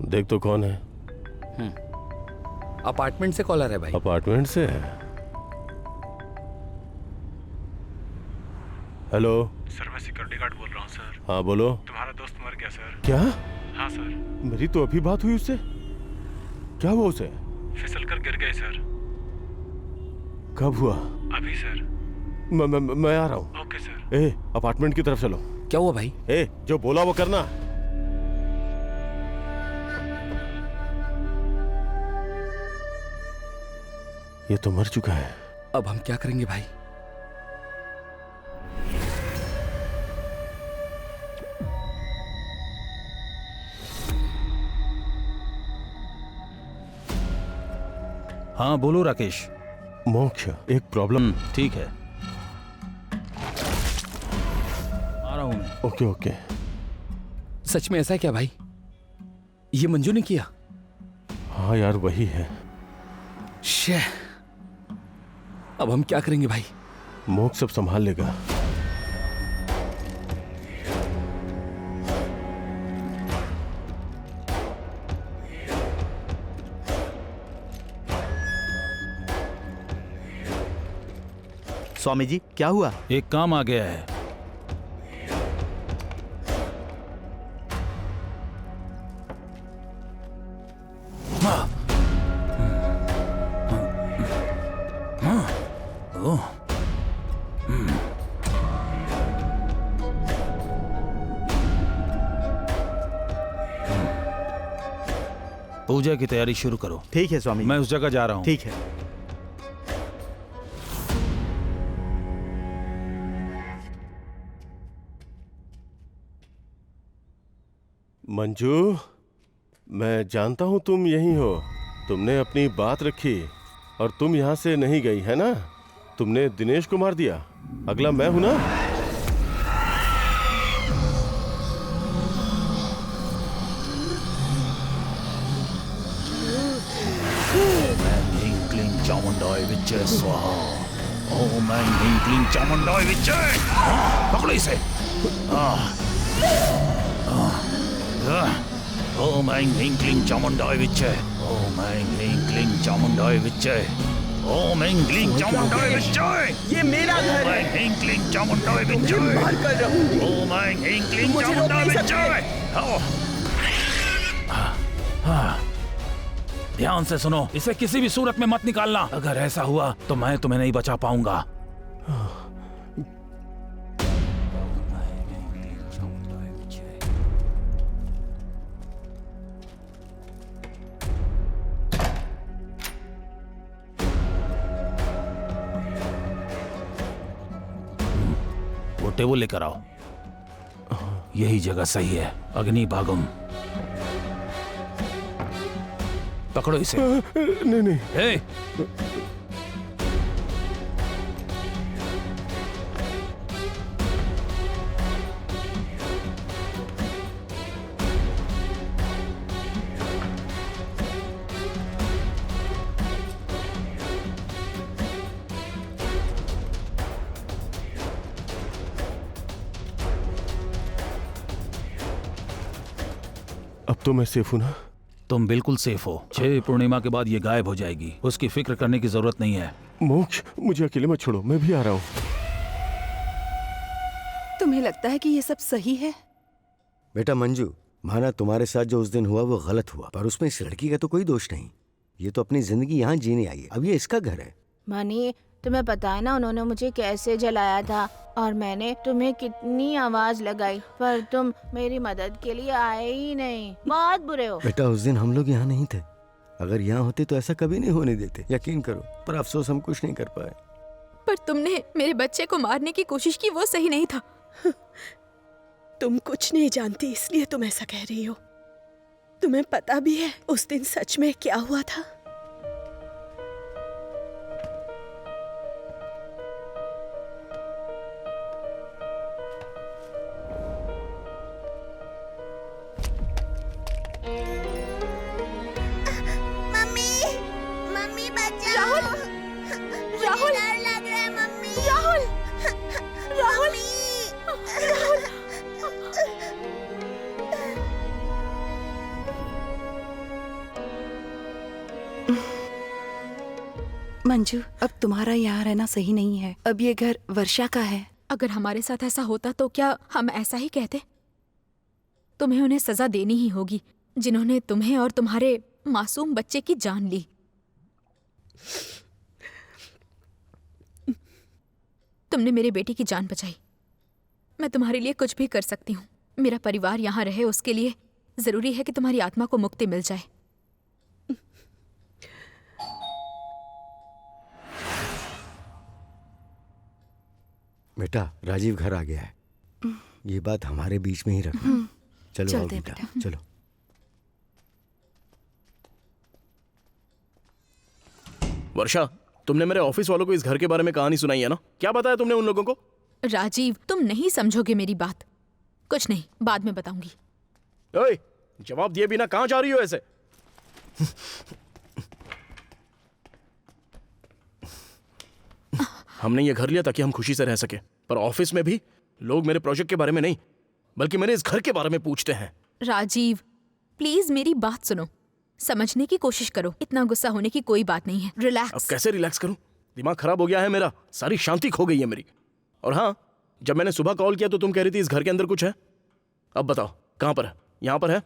देख तो कौन है। अपार्टमेंट से कॉलर है भाई। अपार्टमेंट से है? हेलो सर, मैं सिक्योरिटी गार्ड बोल रहा हूँ सर। हाँ बोलो। तुम्हारा दोस्त मर गया सर। क्या? हाँ सर। मेरी तो अभी बात हुई उससे। क्या हुआ उसे? फिसल कर गिर गए सर। कब हुआ? अभी सर। मैं आ रहा हूँ। Okay sir. ए, अपार्टमेंट की तरफ चलो। क्या हुआ भाई? ए, जो बोला वो करना। ये तो मर चुका है। अब हम क्या करेंगे भाई? हाँ बोलो राकेश। मोक्ष, एक प्रॉब्लम। ठीक है, आ रहा हूं मैं। Okay okay. सच में ऐसा है क्या भाई? ये मंजू ने किया? हाँ यार वही है। शे, अब हम क्या करेंगे भाई? मोक्ष सब संभाल लेगा। स्वामी जी क्या हुआ? एक काम आ गया है। पूजा की तैयारी शुरू करो। ठीक है स्वामी। मैं उस जगह जा रहा हूँ। ठीक है। मंजू, मैं जानता हूँ तुम यहीं हो। तुमने अपनी बात रखी और तुम यहाँ से नहीं गई है ना? तुमने दिनेश को मार दिया। अगला मैं हूं ना? चामुंडाई विजय स्वाहा। ओम ऐं ह्रीं क्लीं चामुंडाई विजय। पकड़ो इसे। ओम ऐं ह्रीं क्लीं चामुंडाई विजय। ओम ऐं ह्रीं क्लीं चामुंडाई विजय। ओम ऐं क्लीं चामुंडाई विजय। ये मेरा घर है। ओम ऐं ह्रीं क्लीं चामुंडाई विजय। मार कर रहूंगी। ओम ऐं ह्रीं क्लीं चामुंडाई विजय। ध्यान से सुनो, इसे किसी भी सूरत में मत निकालना। अगर ऐसा हुआ तो मैं तुम्हें नहीं बचा पाऊंगा। वो टेबल लेकर आओ। यही जगह सही है। अग्नि भागम। पकड़ो इसे। नहीं नहीं। ए! अब तो मैं सेफ हूं ना? तुम बिल्कुल सेफ हो। 6 पूर्णिमा के बाद ये गायब हो जाएगी। उसकी फिक्र करने की जरूरत नहीं है। मोक्ष, मुझे अकेले मत छोड़ो, मैं भी आ रहा हूँ। तुम्हें लगता है कि ये सब सही है? बेटा मंजू, माना तुम्हारे साथ जो उस दिन हुआ वो गलत हुआ, पर उसमें इस लड़की का तो कोई दोष नहीं। ये तो अपनी जिंदगी यहाँ जीने आई है। अब ये इसका घर है। मनी, तुम्हें पता है ना उन्होंने मुझे कैसे जलाया था और मैंने तुम्हें कितनी आवाज लगाई, पर तुम मेरी मदद के लिए आए ही नहीं। बहुत बुरे हो। बेटा उस दिन हम लोग यहाँ नहीं थे। अगर यहाँ होते तो ऐसा कभी नहीं होने देते, यकीन करो। पर अफसोस हम कुछ नहीं कर पाए। पर तुमने मेरे बच्चे को मारने की कोशिश की, वो सही नहीं था। तुम कुछ नहीं जानती इसलिए तुम ऐसा कह रही हो। तुम्हें पता भी है उस दिन सच में क्या हुआ था? मंजू, अब तुम्हारा यहाँ रहना सही नहीं है। अब ये घर वर्षा का है। अगर हमारे साथ ऐसा होता तो क्या हम ऐसा ही कहते? तुम्हें उन्हें सजा देनी ही होगी जिन्होंने तुम्हें और तुम्हारे मासूम बच्चे की जान ली। तुमने मेरे बेटे की जान बचाई। मैं तुम्हारे लिए कुछ भी कर सकती हूँ। मेरा परिवार यहाँ रहे, उसके लिए जरूरी है कि तुम्हारी आत्मा को मुक्ति मिल जाए। बेटा राजीव घर आ गया है। ये बात हमारे बीच में ही रखना। चलो आओ बेटा, चलो। वर्षा, तुमने मेरे ऑफिस वालों को इस घर के बारे में कहानी सुनाई है ना? क्या बताया तुमने उन लोगों को? राजीव, तुम नहीं समझोगे मेरी बात। कुछ नहीं, बाद में बताऊंगी। ओए, जवाब दिए बिना कहां जा रही हो ऐसे? हमने ये घर लिया ताकि हम खुशी से रह सके, पर ऑफिस में भी लोग मेरे प्रोजेक्ट के बारे में नहीं बल्कि मेरे इस घर के बारे में पूछते हैं। राजीव, प्लीज मेरी बात सुनो, समझने की कोशिश करो। इतना गुस्सा होने की कोई बात नहीं है। रिलैक्स। अब कैसे रिलैक्स करूं? दिमाग खराब हो गया है मेरा, सारी शांति खो गई है मेरी। और हाँ, जब मैंने सुबह कॉल किया तो तुम कह रही थी इस घर के अंदर कुछ है। अब बताओ कहां पर है? यहां पर है,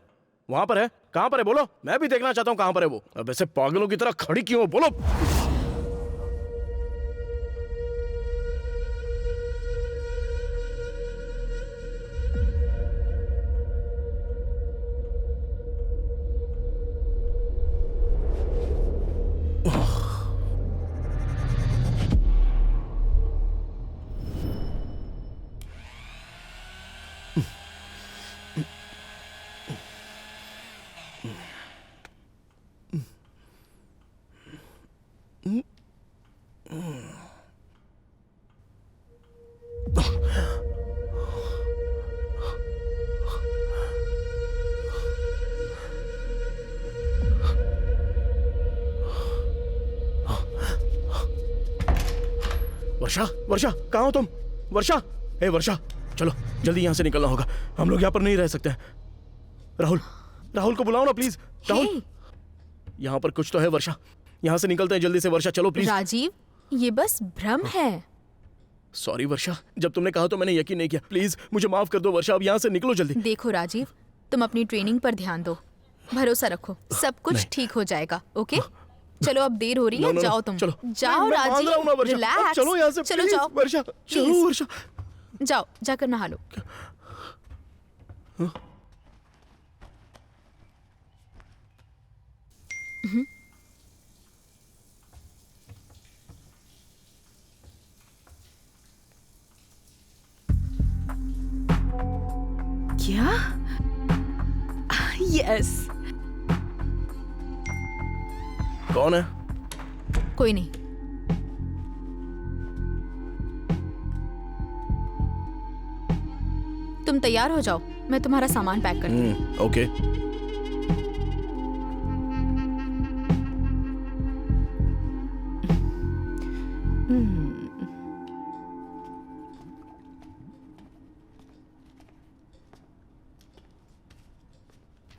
वहां पर है, कहां पर है? बोलो, मैं भी देखना चाहता हूं कहां पर है वो। अब ऐसे पागलों की तरह खड़ी क्यों हो? बोलो। वर्षा, वर्षा, कहाँ हो तुम? वर्षा, ए वर्षा, चलो जल्दी यहाँ से निकलना होगा, हम लोग यहाँ पर नहीं रह सकते हैं। राहुल, राहुल को बुलाओ ना प्लीज। राहुल, यहाँ पर कुछ तो है वर्षा, यहाँ से निकलते हैं जल्दी से। वर्षा चलो प्लीज। राजीव, ये बस भ्रम है। सॉरी वर्षा, जब तुमने कहा तो मैंने यकीन नहीं किया। प्लीज मुझे माफ कर दो वर्षा, अब यहाँ से निकलो जल्दी। देखो राजीव, तुम अपनी ट्रेनिंग पर ध्यान दो, भरोसा रखो, सब कुछ ठीक हो जाएगा। ओके, चलो अब देर हो रही है, जाओ तुम। चलो जाओ मैं मान रहा हूं ना राजीव, वर्षा, रिलैक्स। चलो यहाँ से चलो प्लीज, जाओ वर्षा, चलो Please। वर्षा। जाओ, जाकर नहा लो। क्या? यस। कौन है? कोई नहीं। तुम तैयार हो जाओ, मैं तुम्हारा सामान पैक करती हूँ। Okay.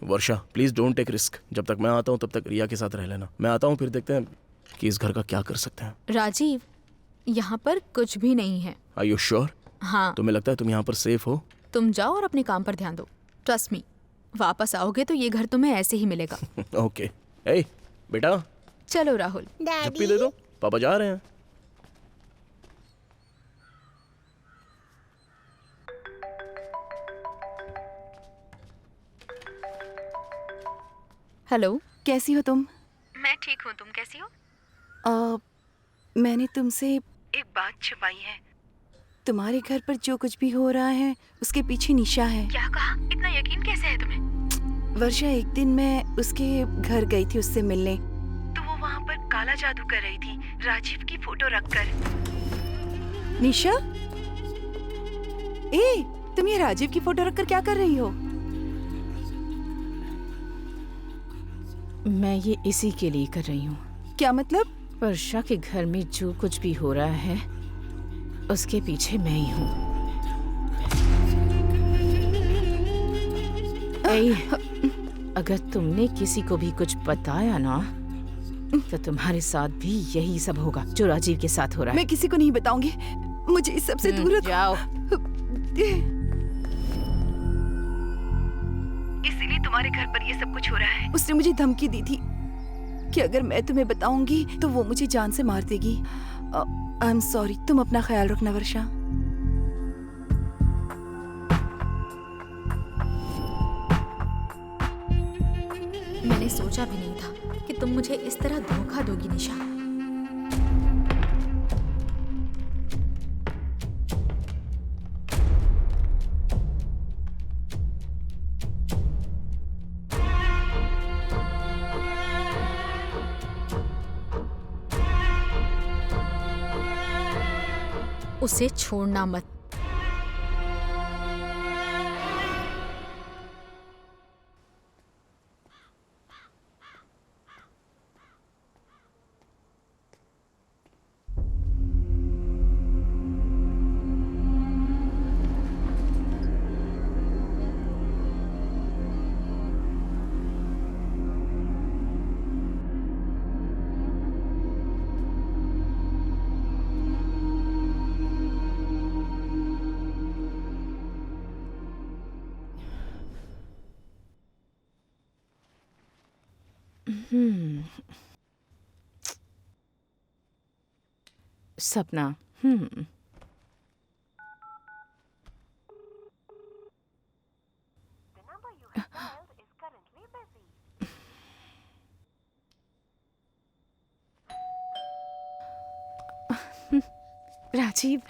Varsha please don't take risk. जब तक मैं आता हूँ तब तक रिया के साथ रह लेना। मैं आता हूँ, फिर देखते हैं कि इस घर का क्या कर सकते हैं। राजीव, यहाँ पर कुछ भी नहीं है। Are you sure? हाँ। तुम्हें लगता है तुम यहाँ पर सेफ हो? तुम जाओ और अपने काम पर ध्यान दो। ट्रस्ट मी, वापस आओगे तो ये घर तुम्हें ऐसे ही मिलेगा। ओके। ए बेटा, चलो राहुल। झप्पी दे दो, पापा जा रहे हैं। हेलो, कैसी हो तुम? मैं ठीक हूँ, तुम कैसी हो? मैंने तुमसे एक बात छुपाई है। तुम्हारे घर पर जो कुछ भी हो रहा है उसके पीछे निशा है। क्या कहा? इतना यकीन कैसे है तुम्हें? वर्षा, एक दिन मैं उसके घर गई थी उससे मिलने, तो वो वहाँ पर काला जादू कर रही थी राजीव की फोटो रखकर। निशा, ए, तुम ये राजीव की फोटो रखकर क्या कर रही हो? मैं ये इसी के लिए कर रही हूँ। क्या मतलब? वर्षा के घर में जो कुछ भी हो रहा है उसके पीछे मैं ही हूँ। अगर तुमने किसी को भी कुछ बताया ना तो तुम्हारे साथ भी यही सब होगा जो राजीव के साथ हो रहा है। मैं किसी को नहीं बताऊंगी, मुझे इस सबसे दूर रखो। जाओ। इसीलिए तुम्हारे घर पर ये सब कुछ हो रहा है। उसने मुझे धमकी दी थी कि अगर मैं तुम्हें बताऊंगी तो वो मुझे जान से मार देगी। आई एम सॉरी, तुम अपना ख्याल रखना वर्षा। मैंने सोचा भी नहीं था कि तुम मुझे इस तरह धोखा दोगी निशा। उसे छोड़ना मत। सपना। राजीव,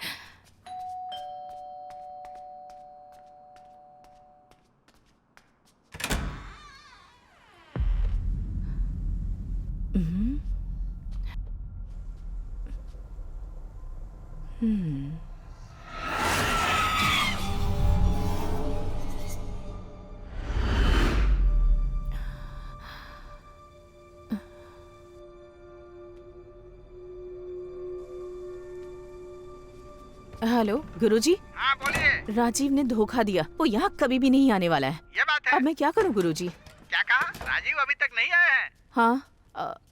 हेलो गुरुजी। हाँ बोलिए। राजीव ने धोखा दिया, वो यहाँ कभी भी नहीं आने वाला है। ये बात है। अब मैं क्या करूँ गुरुजी? क्या कहा? राजीव अभी तक नहीं आए हैं? हाँ,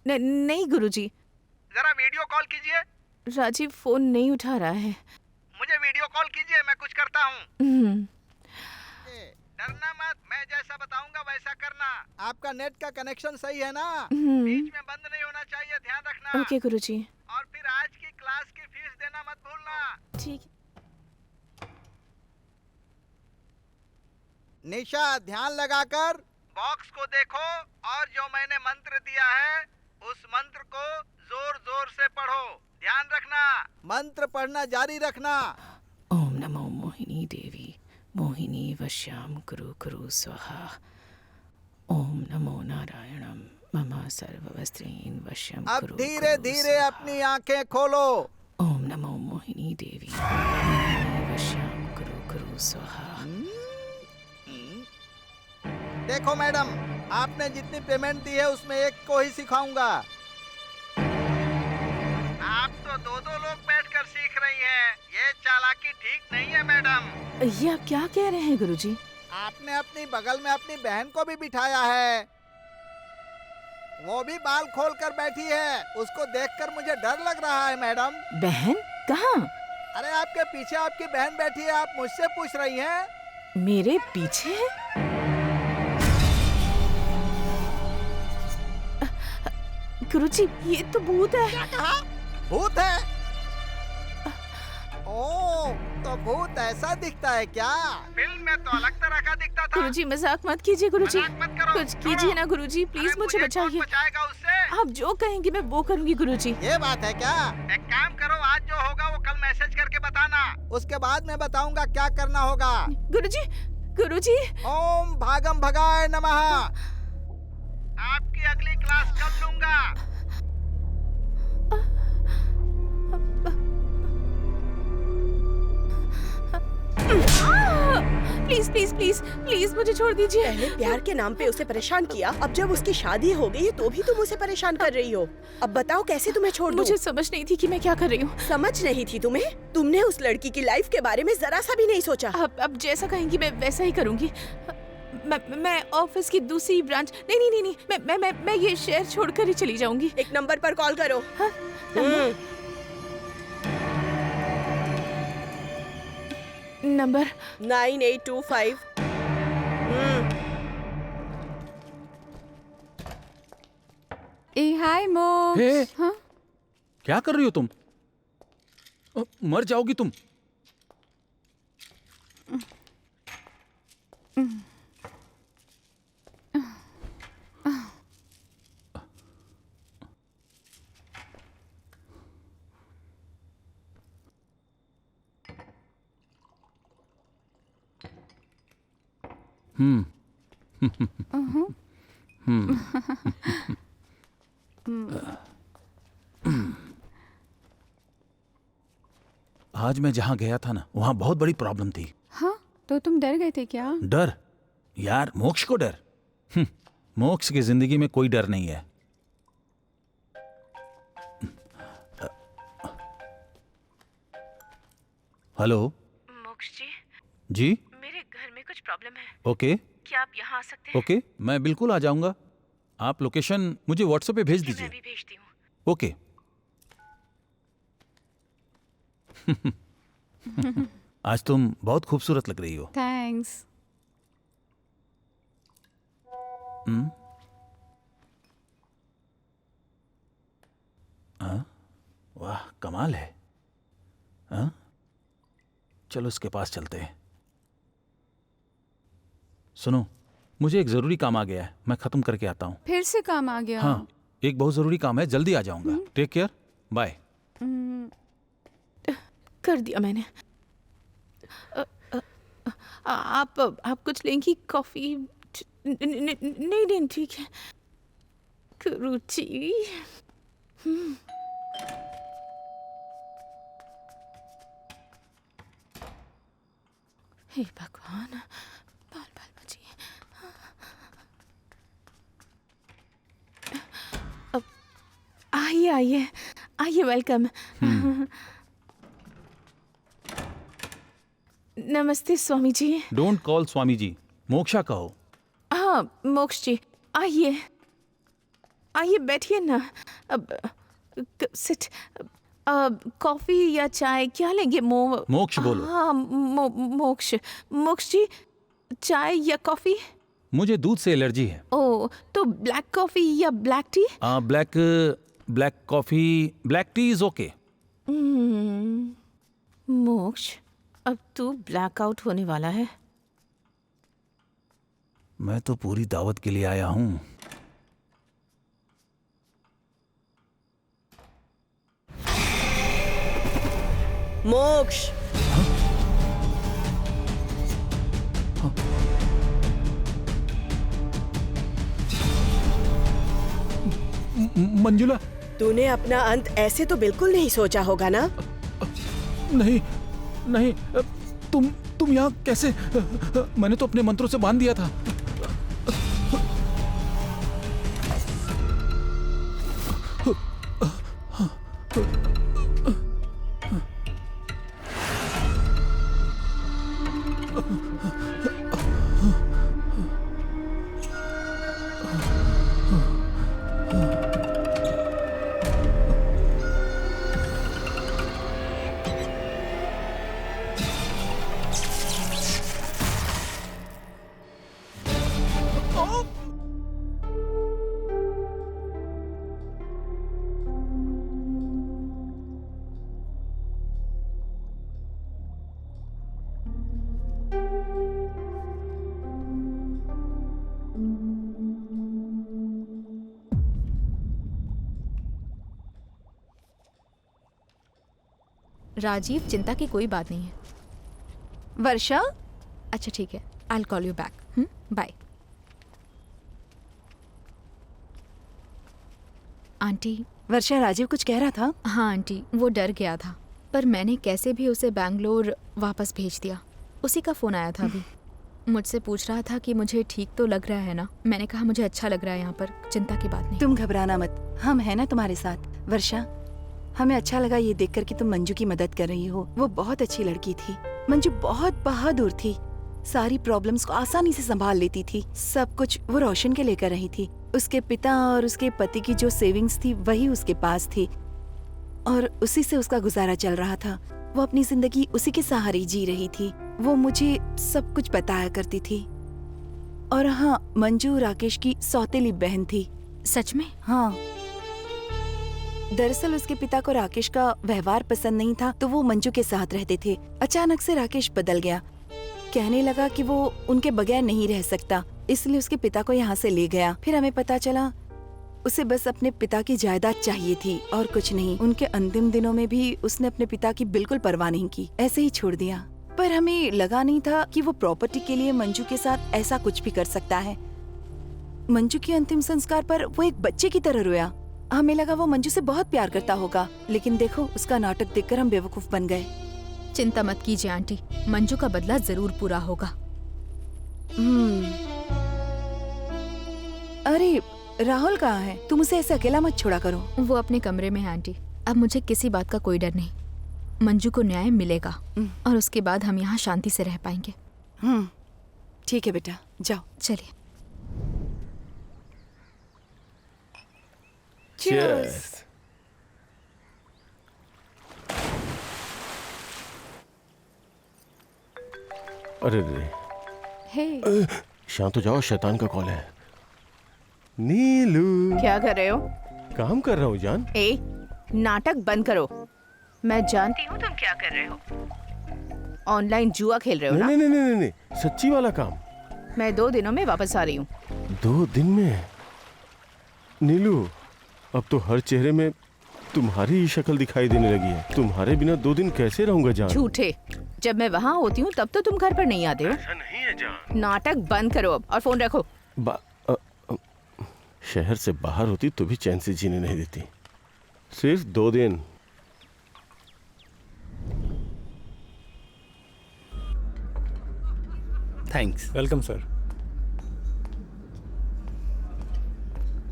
नहीं गुरुजी। जरा वीडियो कॉल कीजिए। राजीव फोन नहीं उठा रहा है। मुझे वीडियो कॉल कीजिए, मैं कुछ करता हूँ। डरना मत, मैं जैसा बताऊंगा वैसा करना। आपका नेट का कनेक्शन सही है ना? बीच में बंद नहीं होना चाहिए, ध्यान रखना। ओके गुरुजी। और फिर आज की क्लास की फीस देना मत भूलना। ठीक। निशा, ध्यान लगाकर बॉक्स को देखो और जो मैंने मंत्र दिया है उस मंत्र को जोर जोर से पढ़ो। ध्यान रखना, मंत्र पढ़ना जारी रखना। ओम नमो मोहिनी देवी, मोहिनी वश्याम कुरु कुरु स्वाहा। ओम नमो नारायणम मम सर्ववस्त्रेन वश्यम अब कुरु धीरे कुरु धीरे स्वाहा। अपनी आंखें खोलो। ओम नमो मोहिनी देवी, मोहिनी वश्याम कुरु कुरु स्वाहा। देखो मैडम, आपने जितनी पेमेंट दी है उसमें एक को ही सिखाऊंगा। आप तो दो दो लोग बैठकर सीख रही हैं। ये चालाकी ठीक नहीं है मैडम। ये आप क्या कह रहे हैं गुरुजी? आपने अपनी बगल में अपनी बहन को भी बिठाया है, वो भी बाल खोल कर बैठी है। उसको देखकर मुझे डर लग रहा है मैडम। बहन? कहाँ? अरे आपके पीछे आपकी बहन बैठी है, आप मुझसे पूछ रही हैं? मेरे पीछे? गुरुजी, ये तो भूत है। क्या कहा? भूत है? ओह, तो भूत ऐसा दिखता है क्या? फिल्म में तो अलग तरह का दिखता था। गुरुजी मजाक मत कीजिए गुरुजी। मजाक मत करो, कुछ कीजिए ना गुरुजी, प्लीज मुझे बचाइए। बचाएगा उससे? आप जो कहेंगे मैं वो करूंगी गुरुजी। ये बात है क्या? एक काम करो, आज जो होगा वो कल मैसेज करके बताना, उसके बाद मैं बताऊंगा क्या करना होगा। गुरुजी, गुरुजी। ओम भागम भगाय नमः। आपकी अगली क्लास कल लूंगा। प्लीज प्लीज प्लीज प्लीज मुझे छोड़ दीजिए। पहले प्यार के नाम पे उसे परेशान किया, अब जब उसकी शादी हो गई तो भी तुम उसे परेशान कर रही हो। अब बताओ कैसे तुम्हें छोड़ दूं? मुझे समझ नहीं थी कि मैं क्या कर रही हूँ। समझ नहीं थी तुम्हें? तुमने उस लड़की की लाइफ के बारे में जरा सा भी नहीं सोचा। अब जैसा कहेंगी मैं वैसा ही करूंगी। मैं ऑफिस की दूसरी ब्रांच नहीं, मैं ये शहर छोड़कर ही चली जाऊंगी। एक नंबर पर कॉल करो। हाँ, नंबर 9825। हाय मोक्ष। हे, हाँ? क्या कर रही हो तुम? मर जाओगी तुम। आज मैं जहां गया था ना, वहां बहुत बड़ी प्रॉब्लम थी। हाँ, तो तुम डर गए थे क्या? डर? यार मोक्ष को डर? मोक्ष की जिंदगी में कोई डर नहीं है। हेलो मोक्ष जी। जी, मेरे घर में कुछ प्रॉब्लम है। ओके। क्या आप यहाँ आ सकते हैं? ओके, मैं बिल्कुल आ जाऊंगा। आप लोकेशन मुझे व्हाट्सएप पे भेज दीजिए। मैं भी भेजती हूँ। ओके। आज तुम बहुत खूबसूरत लग रही हो। थैंक्स। वाह कमाल है। हाँ चलो उसके पास चलते हैं। सुनो, मुझे एक जरूरी काम आ गया है, मैं खत्म करके आता हूँ। फिर से काम आ गया? हाँ, एक बहुत जरूरी काम है, जल्दी आ जाऊंगा। Take care, bye. कर दिया मैंने। आप कुछ लेंगी? कॉफी? नहीं नहीं ठीक है। रुचि। हे भगवान, बाल बाल बचिए। अब आइए आइए आइए, वेलकम। नमस्ते स्वामी जी। डोंट कॉल स्वामी जी, मोक्षा कहो। हाँ मोक्ष जी, आइए आइए बैठिए ना। अब सिट। कॉफी या चाय क्या लेंगे? मोक्ष बोलो। हाँ मोक्ष। मोक्ष जी, चाय या कॉफी? मुझे दूध से एलर्जी है। ओ, तो ब्लैक कॉफी या black T? Black coffee, black T is okay. मोक्ष, अब तू ब्लैकआउट होने वाला है। मैं तो पूरी दावत के लिए आया हूँ। मोक्ष, मंजुला, तूने अपना अंत ऐसे तो बिल्कुल नहीं सोचा होगा ना? नहीं नहीं, तुम यहाँ कैसे? मैंने तो अपने मंत्रों से बांध दिया था। राजीव, चिंता की कोई बात नहीं है। वर्षा? अच्छा ठीक है, I will call you back. Bye. Aunty. Varsha, Rajiv कुछ कह रहा था? हाँ आंटी, वो डर गया था, पर मैंने कैसे भी उसे बैंगलोर वापस भेज दिया। उसी का फ़ोन आया था अभी, मुझसे पूछ रहा था कि मुझे ठीक तो लग रहा है ना। मैंने कहा मुझे अच्छा लग रहा है यहाँ पर, चिंता की बात नहीं। तुम घबराना मत, हम हैं ना तुम्हारे साथ। वर्षा, हमें अच्छा लगा ये देखकर कि तुम मंजू की मदद कर रही हो। वो बहुत अच्छी लड़की थी। मंजू बहुत बहादुर थी, सारी प्रॉब्लम्स को आसानी से संभाल लेती थी। सब कुछ वो रोशन के लिए कर रही थी। उसके पिता और उसके पति की जो सेविंग्स थी वही उसके पास थी और उसी से उसका गुजारा चल रहा था। वो अपनी जिंदगी उसी के सहारे जी रही थी। वो मुझे सब कुछ बताया करती थी। और हाँ, मंजू राकेश की सौतेली बहन थी। सच में? हाँ। दरअसल उसके पिता को राकेश का व्यवहार पसंद नहीं था, तो वो मंजू के साथ रहते थे। अचानक से राकेश बदल गया, कहने लगा कि वो उनके बगैर नहीं रह सकता, इसलिए उसके पिता को यहाँ से ले गया। फिर हमें पता चला उसे बस अपने पिता की जायदाद चाहिए थी और कुछ नहीं। उनके अंतिम दिनों में भी उसने अपने पिता की बिल्कुल परवाह नहीं की, ऐसे ही छोड़ दिया। पर हमें लगा नहीं था कि वो प्रॉपर्टी के लिए मंजू के साथ ऐसा कुछ भी कर सकता है। मंजू के अंतिम संस्कार पर वो एक बच्चे की तरह रोया। हमें लगा वो मंजू से बहुत प्यार करता होगा, लेकिन देखो उसका नाटक देखकर हम बेवकूफ बन गए। चिंता मत कीजिए आंटी, मंजू का बदला जरूर पूरा होगा। अरे राहुल कहाँ है? तुम उसे ऐसे अकेला मत छोड़ा करो। वो अपने कमरे में है आंटी। अब मुझे किसी बात का कोई डर नहीं। मंजू को न्याय मिलेगा और उसके बाद हम यहाँ शांति से रह पाएंगे। ठीक है बेटा, जाओ। चलिए। Cheers. अरे रे, हे। शांत हो जाओ, शैतान का कॉल है। नीलू, क्या कर रहे हो? काम कर रहा हूँ जान। ए, नाटक बंद करो। मैं जानती हूँ तुम क्या कर रहे हो। ऑनलाइन जुआ खेल रहे हो ना? नहीं नहीं नहीं नहीं, सच्ची वाला काम। मैं 2 दिनों में वापस आ रही हूँ। 2 दिन में? नीलू, अब तो हर चेहरे में तुम्हारी ही शक्ल दिखाई देने लगी है। तुम्हारे बिना 2 दिन कैसे रहूंगा जान? झूठे। जब मैं वहाँ होती हूँ तब तो तुम घर पर नहीं आते हो। ऐसा नहीं है जान। नाटक बंद करो अब और फोन रखो। शहर से बाहर होती तो भी चैन से जीने नहीं देती। सिर्फ 2 दिन। Thanks. Welcome sir.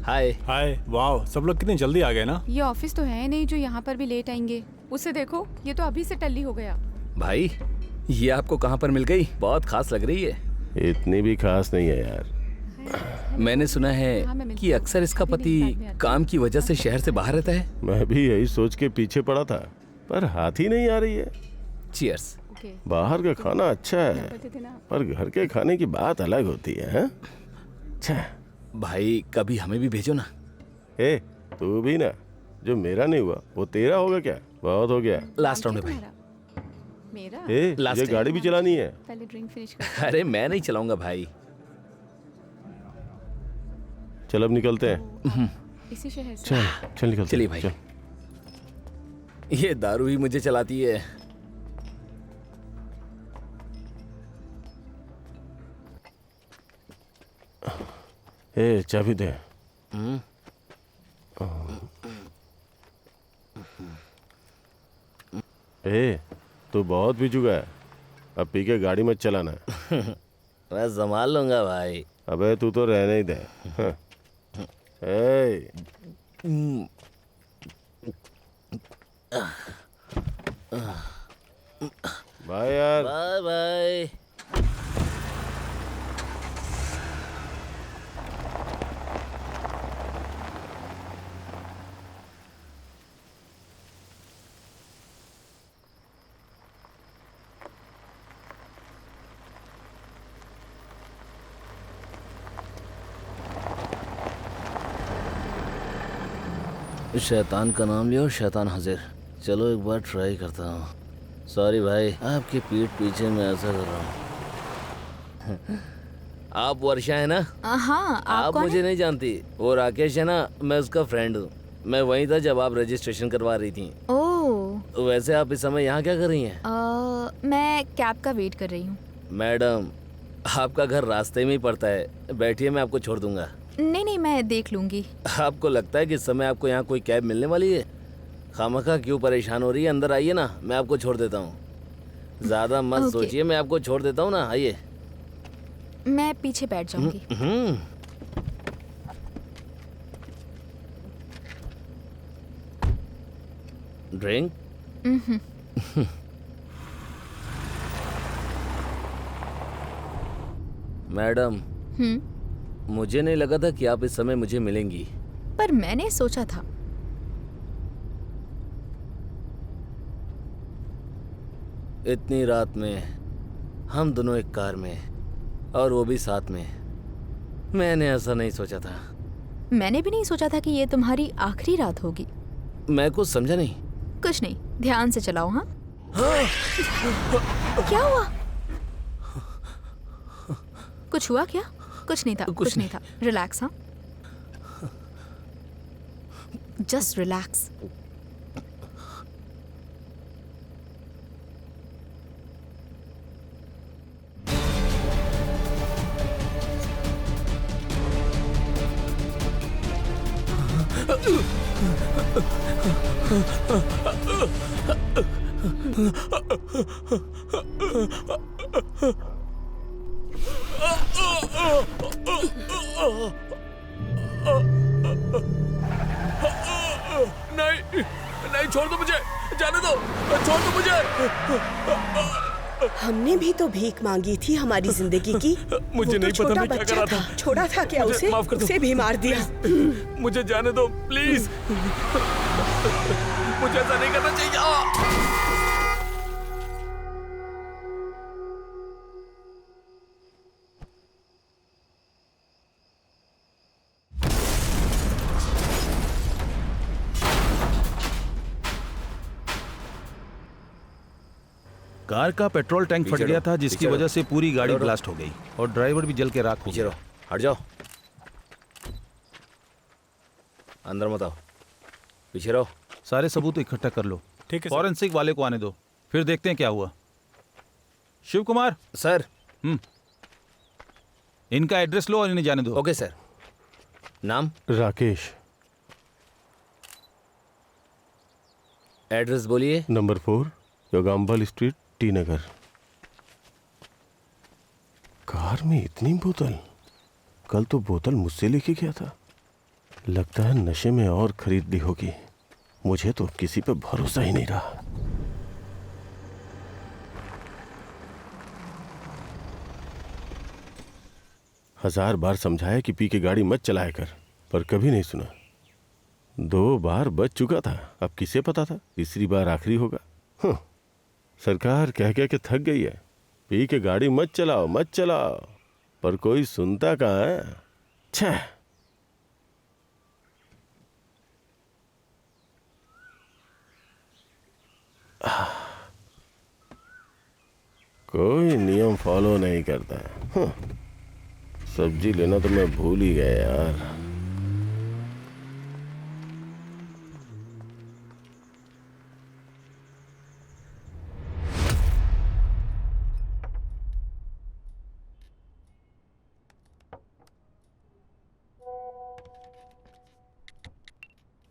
Hi. Hi. वाह, सब लोग कितनी जल्दी आ गए ना। ये ऑफिस तो है नहीं जो यहाँ पर भी लेट आएंगे। उसे देखो, ये तो अभी से टल्ली हो गया। भाई, ये आपको कहाँ पर मिल गई? बहुत खास लग रही है। इतनी भी खास नहीं है यार। मैंने सुना है कि अक्सर इसका पति काम की वजह से शहर से बाहर रहता है। मैं भी यही सोच के पीछे पड़ा था, पर हाथ ही नहीं आ रही है। चीयर्स। बाहर का खाना अच्छा है, पर घर के खाने की बात अलग होती है। हाँ? अच्छा भाई, कभी हमें भी भेजो ना। ए, तू भी ना। जो मेरा नहीं हुआ वो तेरा होगा क्या? बहुत हो गया। लास्ट राउंड है भाई। मेरा? ए, लास्ट ये है। गाड़ी भी चलानी है। पहले ड्रिंक फिनिश कर। अरे मैं नहीं चलाऊंगा भाई। चल अब निकलते हैं। इसी शहर से। चल चल निकलते। चलिए भाई। चल। ये दारू ही मुझे चलाती है। ए, चाबी दे। ए, तू बहुत पी चुका है, अब पी के गाड़ी मत चलाना। मैं संभाल लूंगा भाई। अबे तू तो रहने ही दे। हाँ। ए, बाय यार। Bye bye. शैतान का नाम लियो, शैतान हाजिर। चलो एक बार ट्राई करता हूँ। सॉरी भाई, आपके पीठ पीछे मैं ऐसा कर रहा हूँ। आप वर्षा है ना? हाँ। आप कौन मुझे है? नहीं जानती। वो राकेश है ना, मैं उसका फ्रेंड हूँ। मैं वहीं था जब आप रजिस्ट्रेशन करवा रही थी। ओह। वैसे आप इस समय यहाँ क्या कर रही हैं? मैं कैब का वेट कर रही हूँ। मैडम, आपका घर रास्ते में ही पड़ता है। बैठिए, मैं आपको छोड़ दूंगा। नहीं नहीं, मैं देख लूंगी। आपको लगता है कि इस समय आपको यहाँ कोई कैब मिलने वाली है? खामखा क्यों परेशान हो रही है? अंदर आइए ना, मैं आपको छोड़ देता हूँ। ज्यादा मत सोचिए, मैं आपको छोड़ देता हूँ ना। आइए। मैं पीछे बैठ जाऊंगी। ड्रिंक? मैडम, मुझे नहीं लगा था कि आप इस समय मुझे मिलेंगी। पर मैंने सोचा था। इतनी रात में हम दोनों एक कार में, और वो भी साथ में। मैंने ऐसा नहीं सोचा था। मैंने भी नहीं सोचा था कि ये तुम्हारी आखिरी रात होगी। मैं कुछ समझा नहीं। कुछ नहीं, ध्यान से चलाओ। हाँ। क्या हुआ? कुछ हुआ क्या? कुछ नहीं था। कुछ नहीं था। रिलैक्स। हाँ, जस्ट रिलैक्स। नहीं नहीं, छोड़ दो मुझे, जाने दो, छोड़ दो मुझे। हमने भी तो भीख मांगी थी हमारी जिंदगी की। मुझे नहीं पता मैं क्या कर रहा था। छोड़ा था क्या उसे? माफ कर दो। उसे भी मार दिया। मुझे जाने दो प्लीज। मुझे ऐसा नहीं करना चाहिए। कार का पेट्रोल टैंक फट पीछे गया रहो, था, जिसकी पीछे वजह रहो। से पूरी गाड़ी रहो। ब्लास्ट हो गई और ड्राइवर भी जल के राख हो पीछे गया। रहो, हट जाओ, अंदर मत आओ, पीछे रहो। सारे सबूत इकट्ठा कर लो। ठीक है, सर। फॉरेंसिक वाले को आने दो, फिर देखते हैं क्या हुआ। शिव कुमार सर। इनका एड्रेस लो और इन्हें जाने दो। Okay sir. नाम? राकेश। एड्रेस बोलिए। नंबर 4 योगाम्बल स्ट्रीट, टी नगर। कार में इतनी बोतल? कल तो बोतल मुझसे लेके गया था। लगता है नशे में और खरीद ली होगी। मुझे तो किसी पे भरोसा ही नहीं रहा। हजार बार समझाया कि पी के गाड़ी मत चलाया कर, पर कभी नहीं सुना। 2 बार बच चुका था, अब किसे पता था तीसरी बार आखिरी होगा। सरकार कह कह के थक गई है, पी के गाड़ी मत चलाओ मत चलाओ, पर कोई सुनता कहाँ है। छह। कोई नियम फॉलो नहीं करता। सब्जी लेना तो मैं भूल ही गया यार।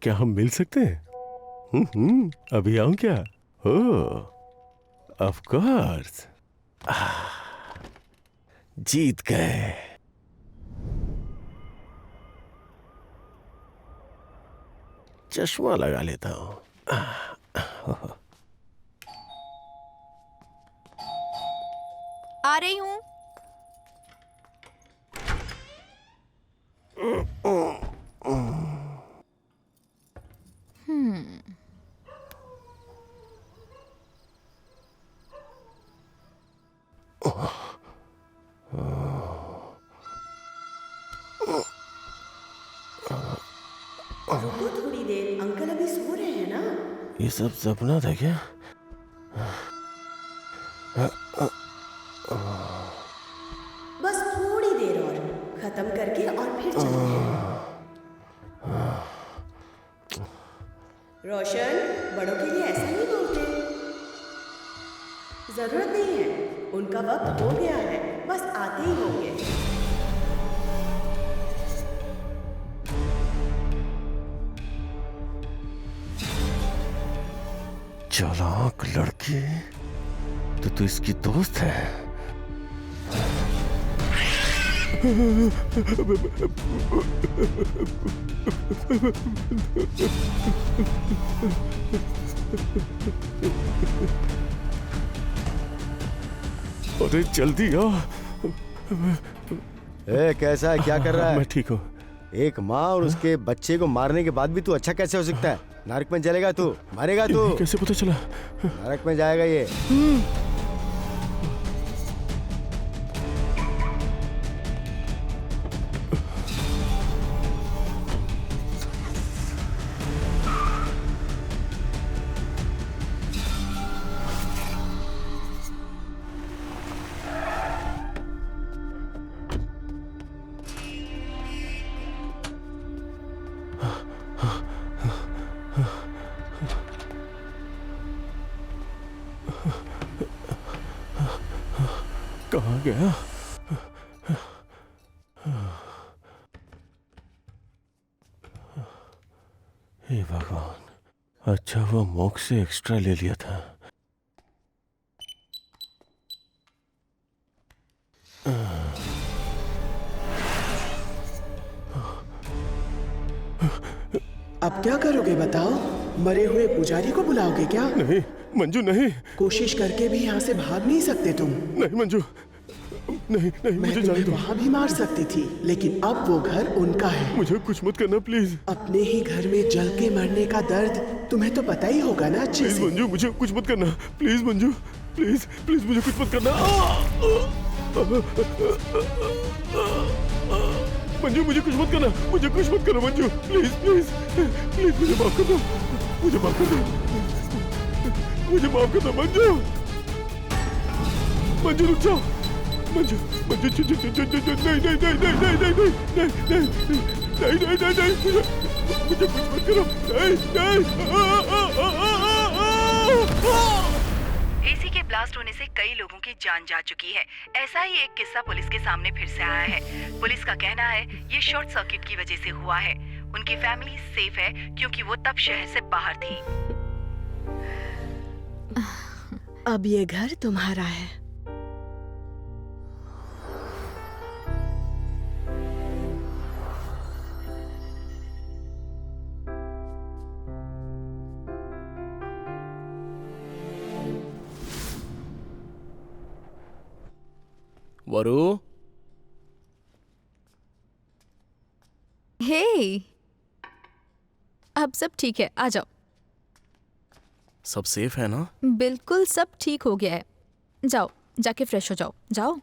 क्या हम मिल सकते हैं? अभी आऊं क्या? Of course. जीत गए। चश्मा लगा लेता हूं। आ रही हूँ। रुको थोड़ी देर, अंकल अभी सो रहे हैं ना। ये सब सपना था क्या? बस थोड़ी देर और खत्म करके और फिर चलते हैं। रोशन, बड़ों के लिए ऐसा नहीं बोलते। जरूरत नहीं है, उनका वक्त हो गया है, बस आते ही होंगे। चालाक लड़की, तो तू इसकी दोस्त है। अरे जल्दी आ। कैसा है, क्या कर रहा है? मैं ठीक हूँ। एक माँ और उसके बच्चे को मारने के बाद भी तू अच्छा कैसे हो सकता है? नरक में जलेगा तू, मरेगा तू। कैसे पता चला? नरक में जाएगा ये। कहाँ गया? हे भगवान, अच्छा वो मोक्ष से एक्स्ट्रा ले लिया था। अब क्या करोगे बताओ? मरे हुए पुजारी को बुलाओगे क्या? नहीं मंजू, नहीं। कोशिश करके भी यहाँ से भाग नहीं सकते तुम। नहीं मंजू, नहीं नहीं, मैं मुझे तुम्हें जाने दो। वहाँ भी मार सकती थी, लेकिन अब वो घर उनका है। मुझे कुछ मत करना प्लीज। अपने ही घर में जल के मरने का दर्द तुम्हें तो पता ही होगा ना अच्छे प्लीज से। मंजू, मुझे कुछ मत करना प्लीज मंजू, प्लीज प्लीज मुझे कुछ मत करना। मंजू मुझे कुछ मत करना, मुझे कुछ मत करना मंजू, प्लीज प्लीज प्लीज मुझे माफ कर दो, मुझे माफ कर दो, मुझे माफ कर दो मंजू। मंजू रुक जाओ। मंजू मंजू नहीं नहीं नहीं नहीं नहीं नहीं नहीं नहीं नहीं नहीं नहीं मुझे कुछ मत करो। नहीं एसी के ब्लास्ट होने से कई लोगों की जान जा चुकी है। ऐसा ही एक किस्सा पुलिस के सामने फिर से आया है। पुलिस का कहना है ये शॉर्ट सर्किट की वजह से हुआ है। उनकी फैमिली सेफ है क्योंकि वो तब शहर से बाहर थी। अब ये घर तुम्हारा है। वरु, हे, अब सब ठीक है, आ जाओ। सब सेफ है ना? बिल्कुल सब ठीक हो गया है। जाओ, जाके फ्रेश हो जाओ। जाओ,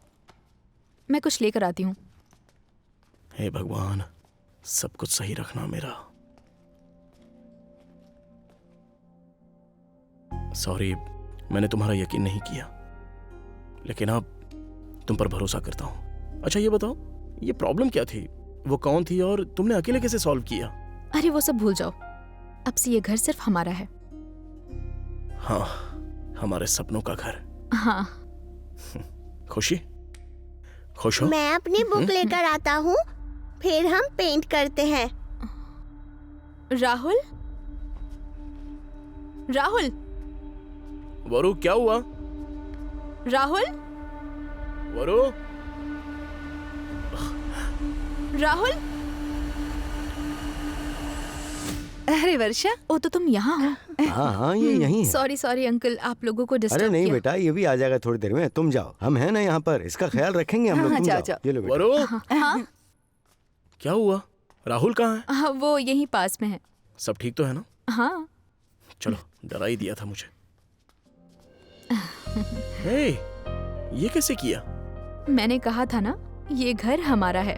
मैं कुछ लेकर आती हूँ। हे भगवान, सब कुछ सही रखना मेरा। सॉरी, मैंने तुम्हारा यकीन नहीं किया, लेकिन अब तुम पर भरोसा करता हूँ। अच्छा ये बताओ, ये प्रॉब्लम क्या थी? वो कौन थी और तुमने अकेले कैसे सॉल्व किया? अरे वो सब भूल जाओ, अब से ये घर सिर्फ हमारा है। हाँ, हमारे सपनों का घर। हाँ। खुशी, खुश हो? मैं अपनी बुक लेकर आता हूँ, फिर हम पेंट करते हैं। राहुल, राहुल, वरु क्या हुआ? राहुल, वरु, राहुल। अरे वर्षा, ओ तो तुम यहाँ हो? हाँ हाँ, ये यहीं है। सॉरी सॉरी अंकल, आप लोगों को डिस्टर्ब अरे नहीं किया। बेटा, ये भी आ जाएगा थोड़ी देर में। तुम जाओ, हम हैं ना यहाँ पर, इसका ख्याल रखेंगे हम लोग। हाँ, तुम जाओ, जाओ, जाओ। ये लो बेटा। वरु, हाँ, क्या हुआ? राहुल कहाँ है? हाँ, वो यहीं पास में है। सब ठीक तो है ना? हाँ। चलो, डरा ही दिया था मुझे। हे, ये कैसे किया? मैंने कहा था ना, ये घर हमारा है।